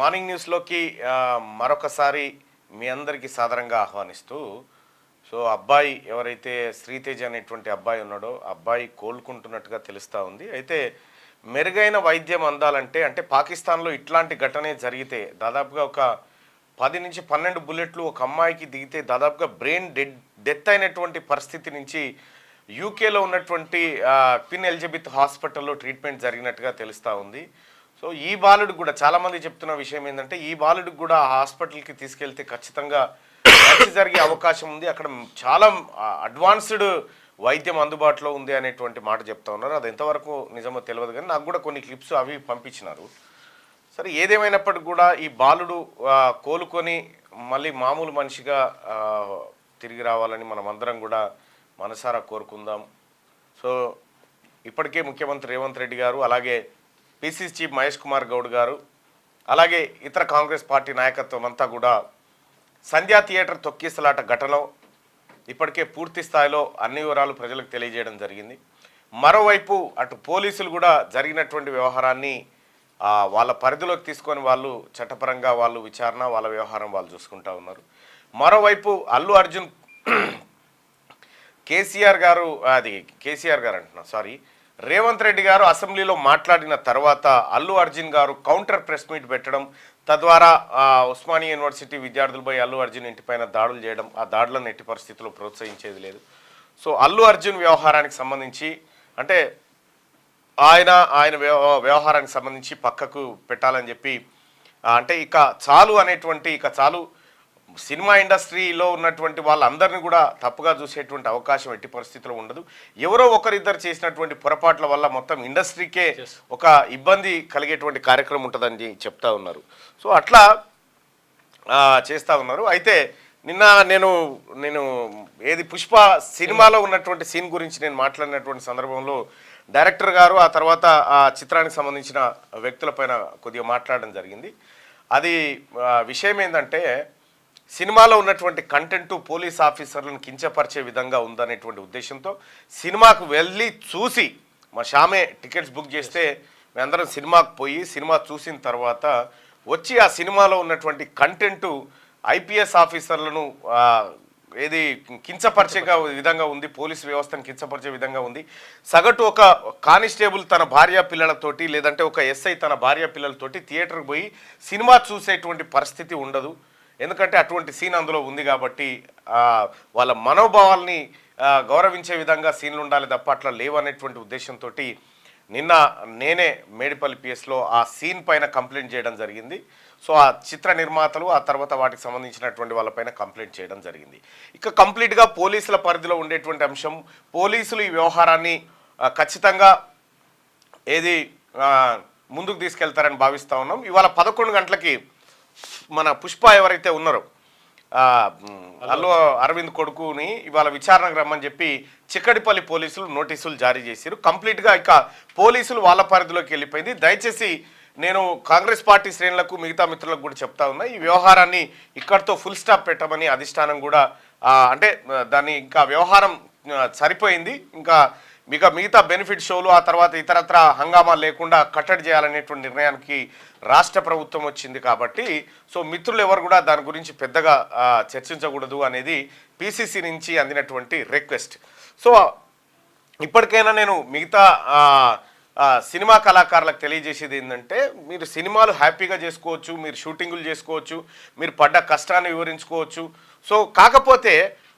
Morning న్యూస్లోకి మరొకసారి మీ అందరికీ సాదరంగా ఆహ్వానిస్తూ అబ్బాయి ఎవరైతే శ్రీతేజ్ అనేటువంటి అబ్బాయి ఉన్నాడో అబ్బాయి కోలుకుంటున్నట్టుగా తెలుస్తూ ఉంది. అయితే మెరుగైన వైద్యం అందాలంటే అంటే పాకిస్తాన్లో ఇట్లాంటి ఘటనే జరిగితే దాదాపుగా ఒక 10 నుంచి 12 బుల్లెట్లు ఒక అమ్మాయికి దిగితే దాదాపుగా బ్రెయిన్ డెత్ అయినటువంటి పరిస్థితి నుంచి యూకేలో ఉన్నటువంటి క్వీన్ ఎలిజబెత్ హాస్పిటల్లో ట్రీట్మెంట్ జరిగినట్టుగా తెలుస్తూ ఉంది. ఈ బాలుడికి కూడా చాలామంది చెప్తున్న విషయం ఏంటంటే ఈ బాలుడికి కూడా ఆ హాస్పిటల్కి తీసుకెళ్తే ఖచ్చితంగా మంచి జరిగే అవకాశం ఉంది, అక్కడ చాలా అడ్వాన్స్డ్ వైద్యం అందుబాటులో ఉంది అనేటువంటి మాట చెప్తా ఉన్నారు. అది ఎంతవరకు నిజమో తెలియదు, కానీ నాకు కూడా కొన్ని క్లిప్స్ అవి పంపించినారు. సరే, ఏదేమైనప్పటికీ కూడా ఈ బాలుడు కోలుకొని మళ్ళీ మామూలు మనిషిగా తిరిగి రావాలని మనం అందరం కూడా మనసారా కోరుకుందాం. ఇప్పటికే ముఖ్యమంత్రి రేవంత్ రెడ్డి గారు, అలాగే పిసిసి చీఫ్ మహేష్ కుమార్ గౌడ్ గారు, అలాగే ఇతర కాంగ్రెస్ పార్టీ నాయకత్వం అంతా కూడా సంధ్యా థియేటర్ తొక్కిసలాట ఘటనలో ఇప్పటికే పూర్తి స్థాయిలో అన్ని వివరాలు ప్రజలకు తెలియజేయడం జరిగింది. మరోవైపు అటు పోలీసులు కూడా జరిగినటువంటి వ్యవహారాన్ని వాళ్ళ పరిధిలోకి తీసుకొని వాళ్ళు చట్టపరంగా వాళ్ళు విచారణ, వాళ్ళ వ్యవహారం వాళ్ళు చూసుకుంటా ఉన్నారు. మరోవైపు అల్లు అర్జున్ కేసీఆర్ గారు రేవంత్ రెడ్డి గారు అసెంబ్లీలో మాట్లాడిన తర్వాత అల్లు అర్జున్ గారు కౌంటర్ ప్రెస్ మీట్ పెట్టడం, తద్వారా ఉస్మానియా యూనివర్సిటీ విద్యార్థులపై అల్లు అర్జున్ ఇంటిపైన దాడులు చేయడం, ఆ దాడులను ఎట్టి పరిస్థితుల్లో ప్రోత్సహించేది లేదు. అల్లు అర్జున్ వ్యవహారానికి సంబంధించి అంటే ఆయన వ్యవహారానికి సంబంధించి పక్కకు పెట్టాలని చెప్పి అంటే ఇక చాలు సినిమా ఇండస్ట్రీలో ఉన్నటువంటి వాళ్ళందరినీ కూడా తప్పుగా చూసేటువంటి అవకాశం ఎట్టి పరిస్థితిలో ఉండదు. ఎవరో ఒకరిద్దరు చేసినటువంటి పొరపాట్ల వల్ల మొత్తం ఇండస్ట్రీకే ఒక ఇబ్బంది కలిగేటువంటి కార్యక్రమం ఉంటుందని చెప్తా ఉన్నారు. అట్లా చేస్తూ ఉన్నారు. అయితే నిన్న నేను పుష్ప సినిమాలో ఉన్నటువంటి సీన్ గురించి నేను మాట్లాడినటువంటి సందర్భంలో డైరెక్టర్ గారు ఆ తర్వాత ఆ చిత్రానికి సంబంధించిన వ్యక్తులపైన కొద్దిగా మాట్లాడడం జరిగింది. అది విషయం ఏంటంటే సినిమాలో ఉన్నటువంటి కంటెంట్ పోలీస్ ఆఫీసర్లను కించపరిచే విధంగా ఉందనేటువంటి ఉద్దేశంతో సినిమాకు వెళ్ళి చూసి మా షామే టికెట్స్ బుక్ చేస్తే మేమందరం సినిమాకు పోయి సినిమా చూసిన తర్వాత వచ్చి ఆ సినిమాలో ఉన్నటువంటి కంటెంట్ ఐపీఎస్ ఆఫీసర్లను కించపరిచే విధంగా ఉంది, పోలీసు వ్యవస్థను కించపరిచే విధంగా ఉంది. సగటు ఒక కానిస్టేబుల్ తన భార్య పిల్లలతోటి లేదంటే ఒక ఎస్ఐ తన భార్య పిల్లలతోటి థియేటర్కి పోయి సినిమా చూసేటువంటి పరిస్థితి ఉండదు. ఎందుకంటే అటువంటి సీన్ అందులో ఉంది కాబట్టి వాళ్ళ మనోభావాల్ని గౌరవించే విధంగా సీన్లు ఉండాలి తప్ప అట్లా లేవనేటువంటి ఉద్దేశంతో నిన్న నేనే మేడిపల్లి పిఎస్లో ఆ సీన్ పైన కంప్లైంట్ చేయడం జరిగింది. ఆ చిత్ర నిర్మాతలు ఆ తర్వాత వాటికి సంబంధించినటువంటి వాళ్ళపైన కంప్లైంట్ చేయడం జరిగింది. ఇక కంప్లీట్గా పోలీసుల పరిధిలో ఉండేటువంటి అంశం, పోలీసులు ఈ వ్యవహారాన్ని ఖచ్చితంగా ముందుకు తీసుకెళ్తారని భావిస్తూ ఉన్నాం. ఇవాళ 11 గంటలకి మన పుష్ప ఎవరైతే ఉన్నారో అల్లు అరవింద్ కొడుకుని ఇవాళ విచారణకు రమ్మని చెప్పి చిక్కడిపల్లి పోలీసులు నోటీసులు జారీ చేశారు. కంప్లీట్గా ఇక పోలీసులు వాళ్ళ పరిధిలోకి వెళ్ళిపోయింది. దయచేసి నేను కాంగ్రెస్ పార్టీ శ్రేణులకు మిగతా మిత్రులకు కూడా చెప్తా ఉన్నా, ఈ వ్యవహారాన్ని ఇక్కడితో ఫుల్ స్టాప్ పెట్టమని అధిష్టానం కూడా అంటే దాన్ని ఇంకా వ్యవహారం సరిపోయింది, ఇంకా మిగతా బెనిఫిట్ షోలు ఆ తర్వాత ఇతరత్ర హంగామా లేకుండా కట్టడి చేయాలనేటువంటి నిర్ణయానికి రాష్ట్ర ప్రభుత్వం వచ్చింది. కాబట్టి మిత్రులు ఎవరు కూడా దాని గురించి పెద్దగా చర్చించకూడదు అనేది పిసిసి నుంచి అందినటువంటి రిక్వెస్ట్. ఇప్పటికైనా నేను మిగతా సినిమా కళాకారులకు తెలియజేసేది ఏంటంటే, మీరు సినిమాలు హ్యాపీగా చేసుకోవచ్చు, మీరు షూటింగులు చేసుకోవచ్చు, మీరు పడ్డ కష్టాన్ని వివరించుకోవచ్చు. కాకపోతే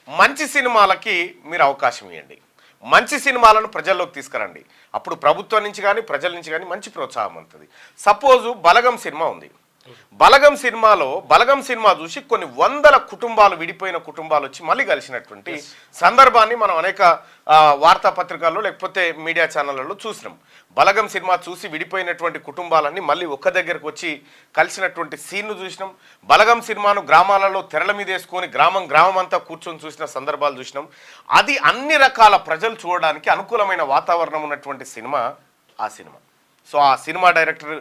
మంచి సినిమాలకి మీరు అవకాశం ఇవ్వండి, మంచి సినిమాలను ప్రజల్లోకి తీసుకురండి. అప్పుడు ప్రభుత్వం నుంచి కానీ ప్రజల నుంచి కానీ మంచి ప్రోత్సాహం ఉంటుంది. సపోజు బలగం సినిమా ఉంది, బలగం సినిమా చూసి కొన్ని వందల కుటుంబాలు, విడిపోయిన కుటుంబాలు వచ్చి మళ్ళీ కలిసినటువంటి సందర్భాన్ని మనం అనేక వార్తాపత్రికల్లో లేకపోతే మీడియా ఛానళ్ళలో చూసినాం. బలగం సినిమా చూసి విడిపోయినటువంటి కుటుంబాలన్నీ మళ్ళీ ఒక్క దగ్గరకు వచ్చి కలిసినటువంటి సీన్ను చూసినాం. బలగం సినిమాను గ్రామాలలో తెరల మీద వేసుకొని గ్రామం అంతా కూర్చొని చూసిన సందర్భాలు చూసినాం. అది అన్ని రకాల ప్రజలు చూడడానికి అనుకూలమైన వాతావరణం ఉన్నటువంటి సినిమా ఆ సినిమా. ఆ సినిమా డైరెక్టర్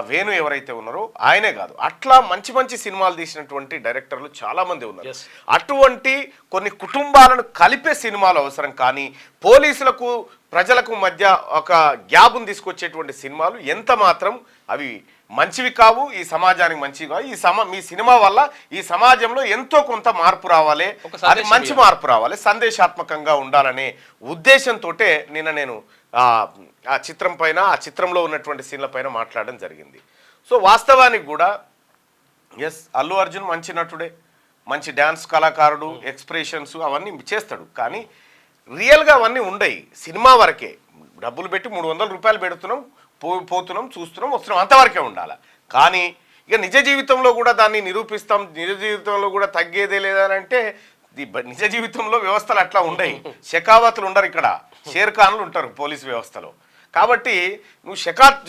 వేణు ఎవరైతే ఉన్నారో ఆయనే కాదు, అట్లా మంచి సినిమాలు తీసినటువంటి డైరెక్టర్లు చాలామంది ఉన్నారు. అటువంటి కొన్ని కుటుంబాలను కలిపే సినిమాలు అవసరం, కానీ పోలీసులకు ప్రజలకు మధ్య ఒక గ్యాప్ను తీసుకొచ్చేటువంటి సినిమాలు ఎంత మాత్రం అవి మంచివి కావు, ఈ సమాజానికి మంచివి కావు. మీ సినిమా వల్ల ఈ సమాజంలో ఎంతో కొంత మార్పు రావాలి, అది మంచి మార్పు రావాలి, సందేశాత్మకంగా ఉండాలనే ఉద్దేశంతో నిన్న నేను ఆ చిత్రం పైన, ఆ చిత్రంలో ఉన్నటువంటి సీన్ల పైన మాట్లాడడం జరిగింది. సో వాస్తవానికి కూడా ఎస్, అల్లు అర్జున్ మంచి నటుడే, మంచి డ్యాన్స్ కళాకారుడు, ఎక్స్ప్రెషన్స్ అవన్నీ చేస్తాడు. కానీ రియల్గా అవన్నీ ఉండయి, సినిమా వరకే. డబ్బులు పెట్టి 300 రూపాయలు పెడుతున్నాం, పోతున్నాం, చూస్తున్నాం, వస్తున్నాం, అంతవరకే ఉండాలి. కానీ ఇక నిజ జీవితంలో కూడా దాన్ని నిరూపిస్తాం, నిజ జీవితంలో కూడా తగ్గేదే లేదనంటే నిజ జీవితంలో వ్యవస్థలు అట్లా ఉండయి. షెకావతులు ఉండరు ఇక్కడ, షేర్ఖాన్లు ఉంటారు పోలీస్ వ్యవస్థలో. కాబట్టి నువ్వు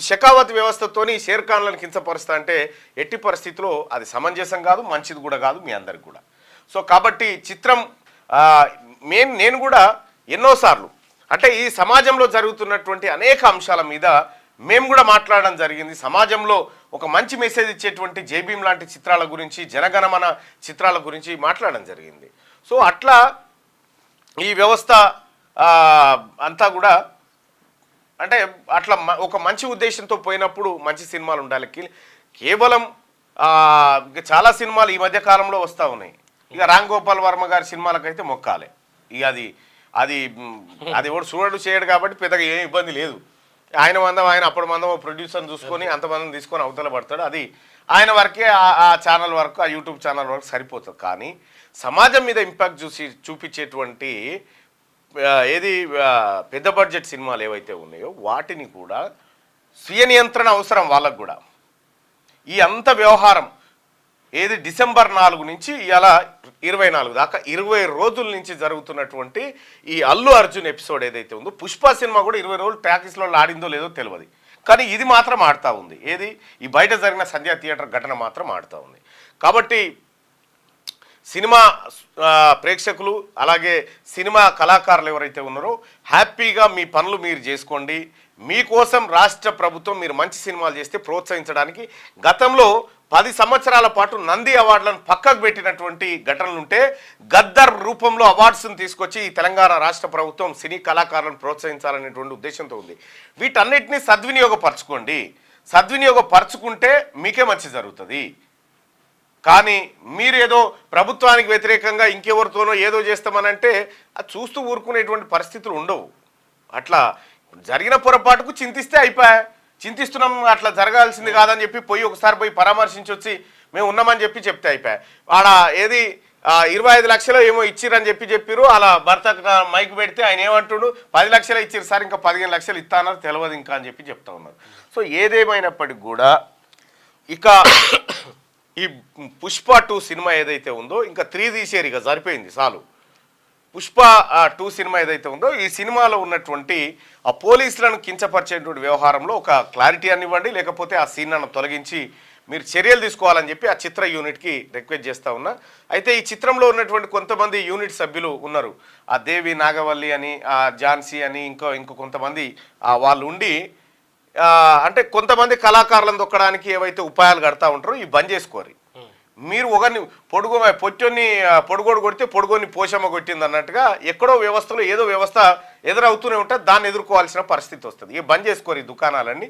షెకావత్ వ్యవస్థతోని షేర్ఖాన్లను కించపరుస్తా అంటే ఎట్టి పరిస్థితిలో అది సమంజసం కాదు, మంచిది కూడా కాదు మీ అందరికి కూడా. సో కాబట్టి చిత్రం నేను కూడా ఎన్నోసార్లు అంటే ఈ సమాజంలో జరుగుతున్నటువంటి అనేక అంశాల మీద మేము కూడా మాట్లాడడం జరిగింది. సమాజంలో ఒక మంచి మెసేజ్ ఇచ్చేటువంటి జైభీం లాంటి చిత్రాల గురించి, జనగణమన చిత్రాల గురించి మాట్లాడడం జరిగింది. సో అట్లా ఈ వ్యవస్థ అంతా కూడా అంటే అట్లా ఒక మంచి ఉద్దేశంతో పోయినప్పుడు మంచి సినిమాలు ఉండాలి. కేవలం చాలా సినిమాలు ఈ మధ్య కాలంలో వస్తూ ఉన్నాయి. ఇక రామ్ గోపాల్ వర్మ గారి సినిమాలకైతే మొక్కాలి. ఇక అది ఎవడు చూడడు చేయడు కాబట్టి పెద్దగా ఏం ఇబ్బంది లేదు. ఆయన అప్పుడు మందం ప్రొడ్యూసర్ని చూసుకొని అంతమందిని తీసుకొని అవతల పడతాడు. అది ఆయన వరకే, ఆ ఛానల్ వరకు, ఆ యూట్యూబ్ ఛానల్ వరకు సరిపోతుంది. కానీ సమాజం మీద ఇంపాక్ట్ చూపించేటువంటి ఏది పెద్ద బడ్జెట్ సినిమాలు ఏవైతే ఉన్నాయో వాటిని కూడా స్వీయ నియంత్రణ అవసరం వాళ్ళకు కూడా. ఈ అంత వ్యవహారం ఏది డిసెంబర్ 4 నుంచి ఇలా 24 దాకా 20 రోజుల నుంచి జరుగుతున్నటువంటి ఈ అల్లు అర్జున్ ఎపిసోడ్ ఏదైతే ఉందో, పుష్ప సినిమా కూడా 20 రోజులు టాకీస్లో ఆడిందో లేదో తెలియదు. కానీ ఇది మాత్రం ఆడుతూ ఉంది. ఏది ఈ బయట జరిగిన సంధ్యా థియేటర్ ఘటన మాత్రం ఆడుతూ ఉంది. కాబట్టి సినిమా ప్రేక్షకులు అలాగే సినిమా కళాకారులు ఎవరైతే ఉన్నారో హ్యాపీగా మీ పనులు మీరు చేసుకోండి. మీకోసం రాష్ట్ర ప్రభుత్వం మీరు మంచి సినిమాలు చేస్తే ప్రోత్సహించడానికి గతంలో 10 సంవత్సరాల పాటు నంది అవార్డులను పక్కకు పెట్టినటువంటి ఘటనలుంటే గద్దర్ రూపంలో అవార్డ్స్ని తీసుకొచ్చి ఈ తెలంగాణ రాష్ట్ర ప్రభుత్వం సినీ కళాకారులను ప్రోత్సహించాలనేటువంటి ఉద్దేశంతో ఉంది. వీటన్నిటినీ సద్వినియోగపరచుకోండి. సద్వినియోగపరచుకుంటే మీకే మంచి జరుగుతుంది. కానీ మీరు ఏదో ప్రభుత్వానికి వ్యతిరేకంగా ఇంకెవరితోనో ఏదో చేస్తామనంటే అది చూస్తూ ఊరుకునేటువంటి పరిస్థితులు ఉండవు. అట్లా జరిగిన పొరపాటుకు చింతిస్తే అయిపోయా, చింతిస్తున్నాం అట్లా జరగాల్సింది కాదని చెప్పి ఒకసారి పోయి పరామర్శించి వచ్చి మేము ఉన్నామని చెప్తే అయిపోయా. ఆడ ఏది 25 లక్షలు ఏమో ఇచ్చిరని చెప్పిరు. అలా భర్త మైక్ పెడితే ఆయన ఏమంటుడు 10 లక్షలు ఇచ్చిరు సార్, ఇంకా 15 లక్షలు ఇస్తానని తెలియదు ఇంకా అని చెప్తా ఉన్నారు. సో ఏదేమైనప్పటికి కూడా ఇక ఈ పుష్ప 2 సినిమా ఏదైతే ఉందో ఇంకా 3 తీసేరు, ఇక సరిపోయింది చాలు. పుష్ప 2 సినిమా ఏదైతే ఉందో ఈ సినిమాలో ఉన్నటువంటి ఆ పోలీసులను కించపరిచేటువంటి వ్యవహారంలో ఒక క్లారిటీ అనివ్వండి, లేకపోతే ఆ సీన్ అన్న తొలగించి మీరు చర్యలు తీసుకోవాలని చెప్పి ఆ చిత్ర యూనిట్కి రిక్వెస్ట్ చేస్తూ ఉన్నా. అయితే ఈ చిత్రంలో ఉన్నటువంటి కొంతమంది యూనిట్ సభ్యులు ఉన్నారు. ఆ దేవి నాగవల్లి అని, ఆ ఝాన్సీ అని, ఇంకో కొంతమంది వాళ్ళు ఉండి అంటే కొంతమంది కళాకారులను దొక్కడానికి ఏవైతే ఉపాయాలు కడతా ఉంటారో ఇవి బంద్ చేసుకోరు. మీరు ఒకరిని పొట్టొన్ని పొడుగోడు కొడితే పొడుగోని పోషమ్మ కొట్టింది అన్నట్టుగా ఎక్కడో వ్యవస్థలో ఏదో వ్యవస్థ ఎదురవుతూనే ఉంటే దాన్ని ఎదుర్కోవాల్సిన పరిస్థితి వస్తుంది. ఇక బంద్ చేసుకోరు ఈ దుకాణాలన్నీ.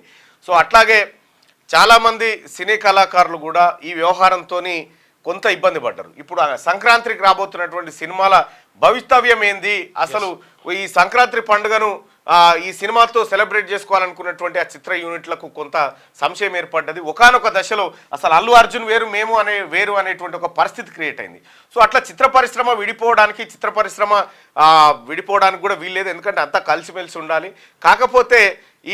సో అట్లాగే చాలామంది సినీ కళాకారులు కూడా ఈ వ్యవహారంతో కొంత ఇబ్బంది పడ్డారు. ఇప్పుడు సంక్రాంతికి రాబోతున్నటువంటి సినిమాల భవితవ్యం ఏంది, అసలు ఈ సంక్రాంతి పండుగను ఈ సినిమాతో సెలబ్రేట్ చేసుకోవాలనుకున్నటువంటి ఆ చిత్ర యూనిట్లకు కొంత సంశయం ఏర్పడ్డది. ఒకానొక దశలో అసలు అల్లు అర్జున్ వేరు అనేటువంటి ఒక పరిస్థితి క్రియేట్ అయింది. సో అట్లా చిత్ర పరిశ్రమ విడిపోవడానికి కూడా వీల్లేదు, ఎందుకంటే అంతా కలిసిమెలిసి ఉండాలి. కాకపోతే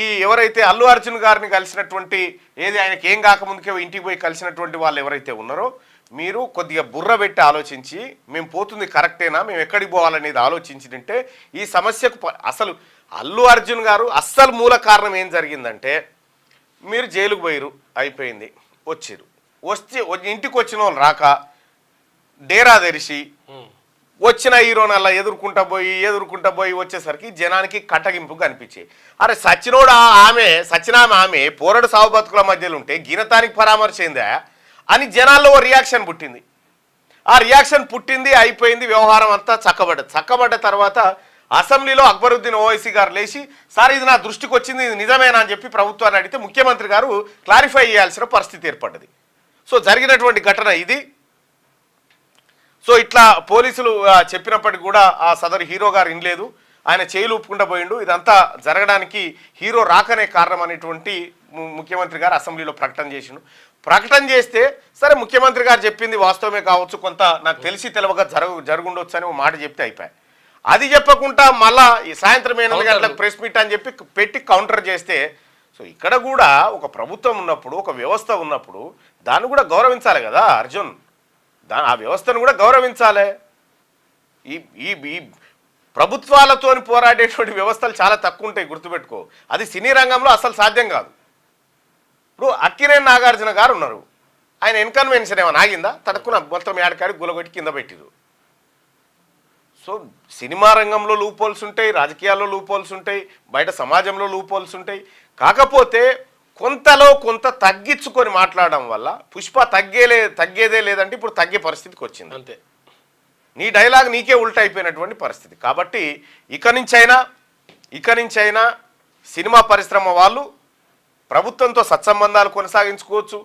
ఈ ఎవరైతే అల్లు అర్జున్ గారిని కలిసినటువంటి ఏది ఆయనకి ఏం కాకముందుకే ఇంటికి పోయి కలిసినటువంటి వాళ్ళు ఎవరైతే ఉన్నారో మీరు కొద్దిగా బుర్ర పెట్టి ఆలోచించి మేము పోతుంది కరెక్టేనా, మేము ఎక్కడికి పోవాలనేది ఆలోచించింటే ఈ సమస్యకు అసలు అల్లు అర్జున్ గారు అస్సలు మూల కారణం ఏం జరిగిందంటే మీరు జైలుకు పోయిరు, అయిపోయింది, వచ్చి ఇంటికి వచ్చిన వాళ్ళు రాక డేరా తెరిచి వచ్చిన హీరోనల్లా ఎదుర్కొంటా పోయి వచ్చేసరికి జనానికి కట్టగింపు కనిపించాయి. అరే సచ్చినామె ఆమె పోరడు సాగు బతుకుల మధ్యలో ఉంటే గినతానికి పరామర్శిందా అని జనాల్లో ఓ రియాక్షన్ పుట్టింది. ఆ రియాక్షన్ పుట్టింది, అయిపోయింది, వ్యవహారం అంతా చక్కబడ్డ తర్వాత అసెంబ్లీలో అక్బరుద్దీన్ ఓవైసీ గారు లేచి సార్ ఇది నా దృష్టికి వచ్చింది, ఇది నిజమేనా అని చెప్పి ప్రభుత్వాన్ని అడిగితే ముఖ్యమంత్రి గారు క్లారిఫై చేయాల్సిన పరిస్థితి ఏర్పడ్డది. సో జరిగినటువంటి ఘటన ఇది. సో ఇట్లా పోలీసులు చెప్పినప్పటికీ కూడా ఆ సదరు హీరో గారు వినలేదు, ఆయన చేయిలు ఊపుకుంటూ పోయిండు. ఇదంతా జరగడానికి హీరో రాకనే కారణం అనేటువంటి ముఖ్యమంత్రి గారు అసెంబ్లీలో ప్రకటన చేసిండు. ప్రకటన చేస్తే సరే ముఖ్యమంత్రి గారు చెప్పింది వాస్తవమే కావచ్చు, కొంత నాకు తెలిసి తెలవక జరుగుండొచ్చు అని ఒక మాట చెప్తే అయిపోయాయి. అది చెప్పకుండా మళ్ళా ఈ సాయంత్రం 8 గంటలకు ప్రెస్ మీట్ అని చెప్పి పెట్టి కౌంటర్ చేస్తే, సో ఇక్కడ కూడా ఒక ప్రభుత్వం ఉన్నప్పుడు, ఒక వ్యవస్థ ఉన్నప్పుడు దాన్ని కూడా గౌరవించాలి కదా అర్జున్. ఆ వ్యవస్థను కూడా గౌరవించాలి. ఈ ప్రభుత్వాలతో పోరాడేటువంటి వ్యవస్థలు చాలా తక్కువ ఉంటాయి, గుర్తుపెట్టుకో. అది సినీ రంగంలో అసలు సాధ్యం కాదు. ఇప్పుడు అక్కినేని నాగార్జున గారు ఉన్నారు, ఆయన ఇన్కన్వెన్షన్ ఏమైనా ఆగిందా? తడుక్కున మొత్తం ఏడకాడి గులగొట్టి కింద పెట్టిరు. సో సినిమా రంగంలో లూపోల్స్ ఉంటాయి, రాజకీయాల్లో లూపోల్స్ ఉంటాయి, బయట సమాజంలో లూపోల్స్ ఉంటాయి. కాకపోతే కొంతలో కొంత తగ్గించుకొని మాట్లాడడం వల్ల పుష్ప తగ్గేదే లేదంటే ఇప్పుడు తగ్గే పరిస్థితికి వచ్చింది. అంతే, నీ డైలాగ్ నీకే ఉల్టా అయిపోయినటువంటి పరిస్థితి. కాబట్టి ఇక నుంచైనా సినిమా పరిశ్రమ వాళ్ళు ప్రభుత్వంతో సత్సంబంధాలు కొనసాగించుకోవచ్చు,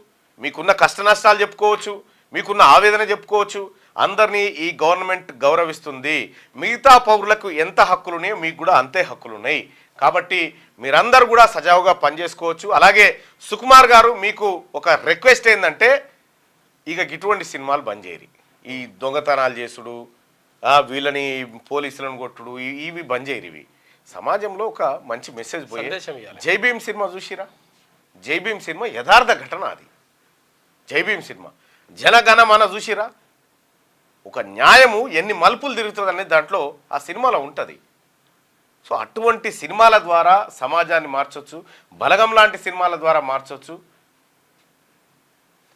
మీకున్న కష్ట నష్టాలు చెప్పుకోవచ్చు, మీకున్న ఆవేదన చెప్పుకోవచ్చు. అందరినీ ఈ గవర్నమెంట్ గౌరవిస్తుంది. మిగతా పౌరులకు ఎంత హక్కులున్నాయో మీకు కూడా అంతే హక్కులున్నాయి. కాబట్టి మీరందరూ కూడా సజావుగా పనిచేసుకోవచ్చు. అలాగే సుకుమార్ గారు, మీకు ఒక రిక్వెస్ట్ ఏంటంటే ఇక ఇటువంటి సినిమాలు బంద్ చేయరు. ఈ దొంగతనాలు చేసుడు, వీళ్ళని పోలీసులను కొట్టుడు, ఇవి బంద్ చేయరు. ఇవి సమాజంలో ఒక మంచి మెసేజ్ పోయి. జై భీమ్ సినిమా చూసిరా? జై భీమ్ సినిమా యథార్థ ఘటన అది. జై భీమ్ సినిమా జనగణమన చూసిరా? ఒక న్యాయము ఎన్ని మలుపులు తిరుగుతుంది అనేది దాంట్లో ఆ సినిమాలో ఉంటుంది. సో అటువంటి సినిమాల ద్వారా సమాజాన్ని మార్చవచ్చు, బలగం లాంటి సినిమాల ద్వారా మార్చవచ్చు.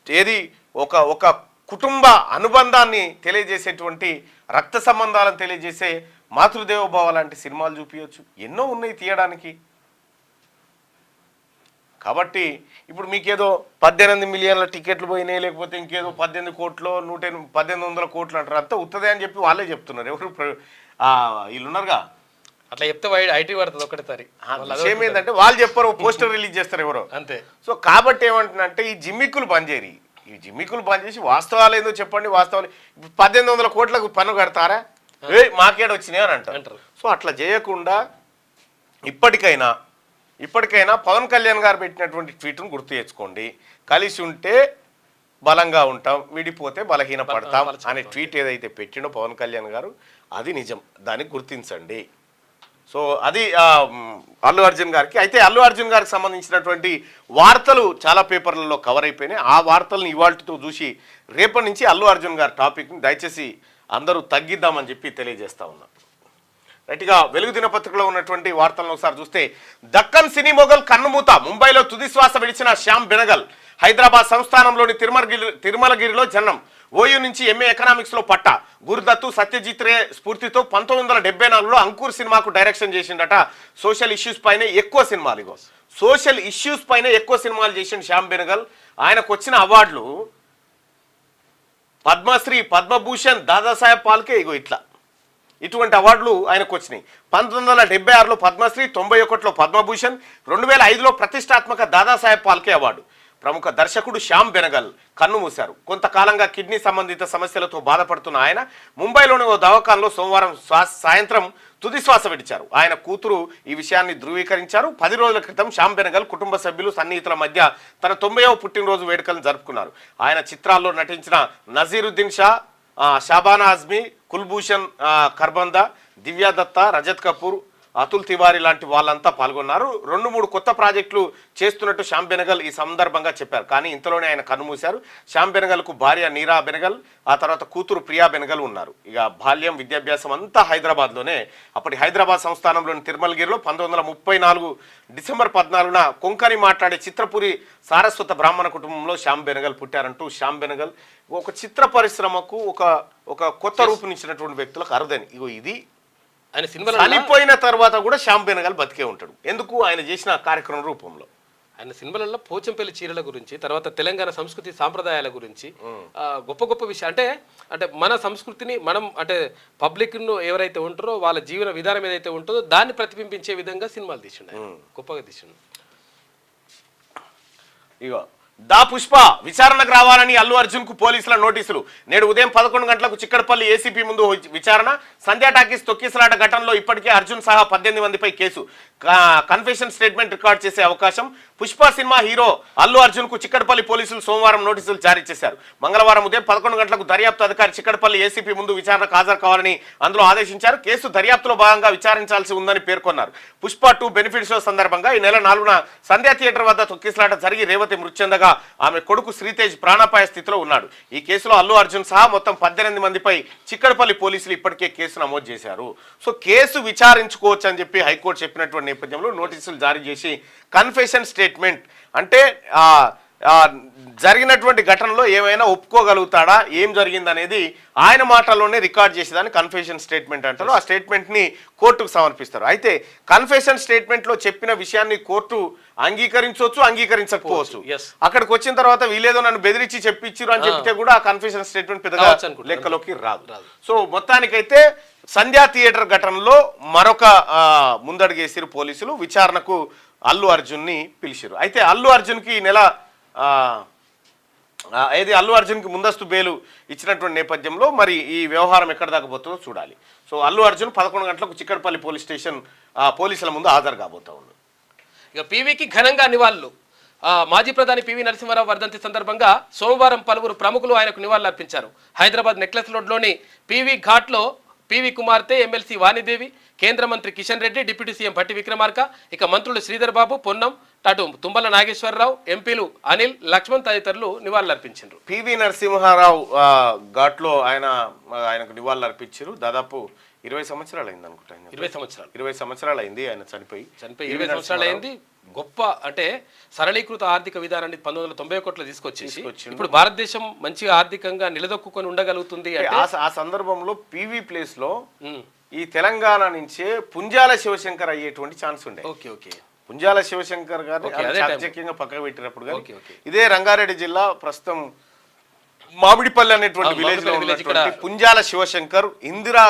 ఏది ఒక కుటుంబ అనుబంధాన్ని తెలియజేసేటువంటి, రక్త సంబంధాలను తెలియజేసే మాతృదేవోభవ లాంటి సినిమాలు చూపించవచ్చు. ఎన్నో ఉన్నాయి తీయడానికి. కాబట్టి ఇప్పుడు మీకేదో 18 మిలియన్ల టికెట్లు పోయినాయి, లేకపోతే ఇంకేదో 18 కోట్లు 1800 కోట్లు అంటారు. అంతా ఉత్తదే అని చెప్పి వాళ్ళే చెప్తున్నారు. ఎవరు వీళ్ళున్నారుగా, అట్లా చెప్తే ఐటీ పడుతుంది ఒకటిసారి. విషయం ఏంటంటే వాళ్ళు చెప్పారు, పోస్టర్ రిలీజ్ చేస్తారు ఎవరో అంతే. సో కాబట్టి ఏమంటున్నంటే ఈ జిమ్మిక్కులు బంద్ చేయరు. ఈ జిమ్మిక్కులు బంద్ చేసి వాస్తవాలు ఏదో చెప్పండి. వాస్తవాలు 1800 కోట్లకు పన్ను కడతారా, మాకేడ వచ్చినాయి అని అంటారు. సో అట్లా చేయకుండా ఇప్పటికైనా పవన్ కళ్యాణ్ గారు పెట్టినటువంటి ట్వీట్ను గుర్తు తెచ్చుకోండి. కలిసి ఉంటే బలంగా ఉంటాం, విడిపోతే బలహీన పడతాం అనే ట్వీట్ ఏదైతే పెట్టిండో పవన్ కళ్యాణ్ గారు, అది నిజం. దాన్ని గుర్తించండి. సో అది అల్లు అర్జున్ గారికి. అయితే అల్లు అర్జున్ గారికి సంబంధించినటువంటి వార్తలు చాలా పేపర్లలో కవర్ అయిపోయినాయి. ఆ వార్తలను ఇవాళతో చూసి రేపటి నుంచి అల్లు అర్జున్ గారి టాపిక్ని దయచేసి అందరూ తగ్గిద్దామని చెప్పి తెలియజేస్తా ఉన్నాం. రైట్గా వెలుగు దినపత్రికలో ఉన్నటువంటి వార్తలను ఒకసారి చూస్తే, దక్కన్ సినీ మొగల్ కన్నుమూత, ముంబైలో తుదిశ్వాస విడిచిన శ్యామ్ బెనగల్, హైదరాబాద్ సంస్థానంలోని తిరుమలగిరిలో జన్మం, ఓయూ నుంచి ఎంఏ ఎకనామిక్స్లో పట్ట, గురుదత్తు సత్యజిత్ రే స్ఫూర్తితో 1974లో అంకుర్ సినిమాకు డైరెక్షన్ చేసిండట. సోషల్ ఇష్యూస్ పైన ఎక్కువ సినిమాలు చేసిండు శ్యామ్ బెనగల్. ఆయనకు వచ్చిన అవార్డులు పద్మశ్రీ, పద్మభూషణ్, దాదాసాహెబ్ పాల్కే, ఇటువంటి అవార్డులు ఆయనకు వచ్చినాయి. 1976లో పద్మశ్రీ, 91లో పద్మభూషణ్, 2005లో ప్రతిష్టాత్మక దాదాసాహెబ్ పాల్కే అవార్డు. ప్రముఖ దర్శకుడు శ్యామ్ బెనగల్ కన్ను మూశారు. కొంతకాలంగా కిడ్నీ సంబంధిత సమస్యలతో బాధపడుతున్న ఆయన ముంబైలోని ఓ దవాఖానలో సోమవారం సాయంత్రం తుదిశ్వాస విడిచారు. ఆయన కూతురు ఈ విషయాన్ని ధృవీకరించారు. 10 రోజుల క్రితం శ్యామ్ బెనగల్ కుటుంబ సభ్యులు, సన్నిహితుల మధ్య తన 90వ పుట్టినరోజు వేడుకలను జరుపుకున్నారు. ఆయన చిత్రాల్లో నటించిన నజీరుద్దీన్ షా, షాబానా అజ్మీ, కుల్భూషణ్ ఖర్బందా, దివ్యా దత్తా, రజత్ కపూర్, అతుల్ తివారీ లాంటి వాళ్ళంతా పాల్గొన్నారు. 2-3 కొత్త ప్రాజెక్టులు చేస్తున్నట్టు శ్యామ్ బెనగల్ ఈ సందర్భంగా చెప్పారు. కానీ ఇంతలోనే ఆయన కన్నుమూశారు. శ్యామ్ బెనగల్కు భార్య నీరా బెనగల్, ఆ తర్వాత కూతురు ప్రియా బెనగల్ ఉన్నారు. ఇక బాల్యం, విద్యాభ్యాసం అంతా హైదరాబాద్లోనే. అప్పటి హైదరాబాద్ సంస్థానంలోని తిరుమలగిరిలో 1934 డిసెంబర్ 14న కొంకణి మాట్లాడే చిత్రపురి సారస్వత బ్రాహ్మణ కుటుంబంలో శ్యామ్ బెనగల్ పుట్టారంటూ శ్యామ్ బెనగల్ ఒక చిత్ర పరిశ్రమకు ఒక కొత్త రూపునిచ్చినటువంటి వ్యక్తులకు అరుదని. ఇది ఆయన సినిమా చనిపోయిన తర్వాత కూడా శ్యామ్ బెనగల్ బతికే ఉంటాడు. ఎందుకు? ఆయన చేసిన కార్యక్రమం రూపంలో. ఆయన సినిమాలలో పోచంపల్లి చీరల గురించి, తర్వాత తెలంగాణ సంస్కృతి సాంప్రదాయాల గురించి గొప్ప గొప్ప విషయం అంటే అంటే మన సంస్కృతిని మనం అంటే పబ్లిక్ను ఎవరైతే ఉంటారో వాళ్ళ జీవన విధానం ఏదైతే ఉంటుందో దాన్ని ప్రతిబింబించే విధంగా సినిమాలు తీసిండు ఆయన. గొప్పగా తీసిండు. ఇగో దా పుష్ప విచారణకు రావాలని అల్లు అర్జున్ కు పోలీసుల నోటీసులు. నేడు ఉదయం 11 గంటలకు చిక్కడపల్లి ఏసీపీ ముందు విచారణ. సంధ్యా టాకీస్ తొక్కిసలాట ఘటనలో ఇప్పటికే అర్జున్ సహా 18 మందిపై కేసు. కన్ఫెషన్ స్టేట్మెంట్ రికార్డ్ చేసే అవకాశం. పుష్ప సినిమా హీరో అల్లు అర్జున్ కు చిక్కడపల్లి పోలీసులు సోమవారం నోటీసులు జారీ చేశారు. మంగళవారం ఉదయం 11 గంటలకు దర్యాప్తు అధికారి చిక్కడపల్లి ఏసీపీ ముందు విచారణకు హాజరు కావాలని అందులో ఆదేశించారు. కేసు దర్యాప్తులో భాగంగా విచారించాల్సి ఉందని పేర్కొన్నారు. పుష్ప 2 బెనిఫిట్ షో సందర్భంగా ఈ నెల 4న సంధ్యా థియేటర్ వద్ద తొక్కిసలాట జరిగి రేవతి మృతి చెందగా ఆమె కొడుకు శ్రీతేజ్ ప్రాణాపాయ స్థితిలో ఉన్నాడు. ఈ కేసులో అల్లు అర్జున్ సహా మొత్తం 18 మందిపై చిక్కడపల్లి పోలీసులు ఇప్పటికే కేసు నమోదు చేశారు. సో కేసు విచారించుకోవచ్చు అని చెప్పి హైకోర్టు చెప్పినటువంటి నేపథ్యంలో నోటీసులు జారీ చేసి కన్ఫెషన్ స్టేట్మెంట్ అంటే జరిగినటువంటి ఘటనలో ఏమైనా ఒప్పుకోగలుగుతాడా, ఏం జరిగిందనేది ఆయన మాటల్లోనే రికార్డ్ చేసేదాన్ని కన్ఫెషన్ స్టేట్మెంట్ అంటారు. ఆ స్టేట్మెంట్ని కోర్టుకు సమర్పిస్తారు. అయితే కన్ఫెషన్ స్టేట్మెంట్లో చెప్పిన విషయాన్ని కోర్టు అంగీకరించవచ్చు, అంగీకరించకపోవచ్చు. అక్కడికి వచ్చిన తర్వాత వీళ్ళేదో నన్ను బెదిరించి చెప్పించారు అని చెప్తే కూడా ఆ కన్ఫెషన్ స్టేట్మెంట్ పెద్దగా లెక్కలోకి రాదు. సో మొత్తానికైతే సంధ్యా థియేటర్ ఘటనలో మరొక ముందడుగేసిరు పోలీసులు. విచారణకు అల్లు అర్జున్ని పిలిచారు. అయితే అల్లు అర్జున్కి ఈ నెల అల్లు అర్జున్కి ముందస్తు బెయిలు ఇచ్చినటువంటి నేపథ్యంలో మరి ఈ వ్యవహారం ఎక్కడ దాకా పోతుందో చూడాలి. సో అల్లు అర్జున్ 11 గంటలకు చిక్కడపల్లి పోలీస్ స్టేషన్ పోలీసుల ముందు హాజరు కాబోతా ఉంది. ఇక పీవీకి ఘనంగా నివాళులు. మాజీ ప్రధాని పివి నరసింహారావు వర్ధంతి సందర్భంగా సోమవారం పలువురు ప్రముఖులు ఆయనకు నివాళులు అర్పించారు. హైదరాబాద్ నెక్లెస్ రోడ్లోని పీవీ ఘాట్లో పివి కుమార్తె, ఎమ్మెల్సీ వాణిదేవి, కేంద్ర మంత్రి కిషన్ రెడ్డి, డిప్యూటీ సీఎం భట్టి విక్రమార్క, ఇక మంత్రులు శ్రీధర్ బాబు, పొన్నం, అటు తుమ్మల నాగేశ్వరరావు, ఎంపీలు అనిల్, లక్ష్మణ్ తదితరులు నివాళులర్పించారు. పివి నరసింహారావు ఘాట్లో ఆయనకు నివాళులర్పించారు. దాదాపు 20 సంవత్సరాలు అయింది అనుకుంటా. 20 సంవత్సరాలు అయింది ఆయన చనిపోయి 20 సంవత్సరాలు అయింది. గొప్ప అంటే సరళీకృత ఆర్థిక విధానాన్ని 1991లో తీసుకొచ్చేసి ఇప్పుడు భారతదేశం మంచిగా ఆర్థికంగా నిలదొక్కుని ఉండగలుగుతుంది. ఆ సందర్భంలో పివి ప్లేస్ లో ఈ తెలంగాణ నుంచే పుంజాల శివశంకర్ అయ్యేటువంటి ఛాన్స్ ఉండే. పుంజాల శివశంకర్ గారు చాకచక్యంగా పక్కకు పెట్టినప్పుడు కానీ ఇదే రంగారెడ్డి జిల్లా ప్రస్తుతం మామిడిపల్లి అనేటువంటి విలేజ్ లో ఉన్నటువంటి పుంజాల శివశంకర్ ఇందిరా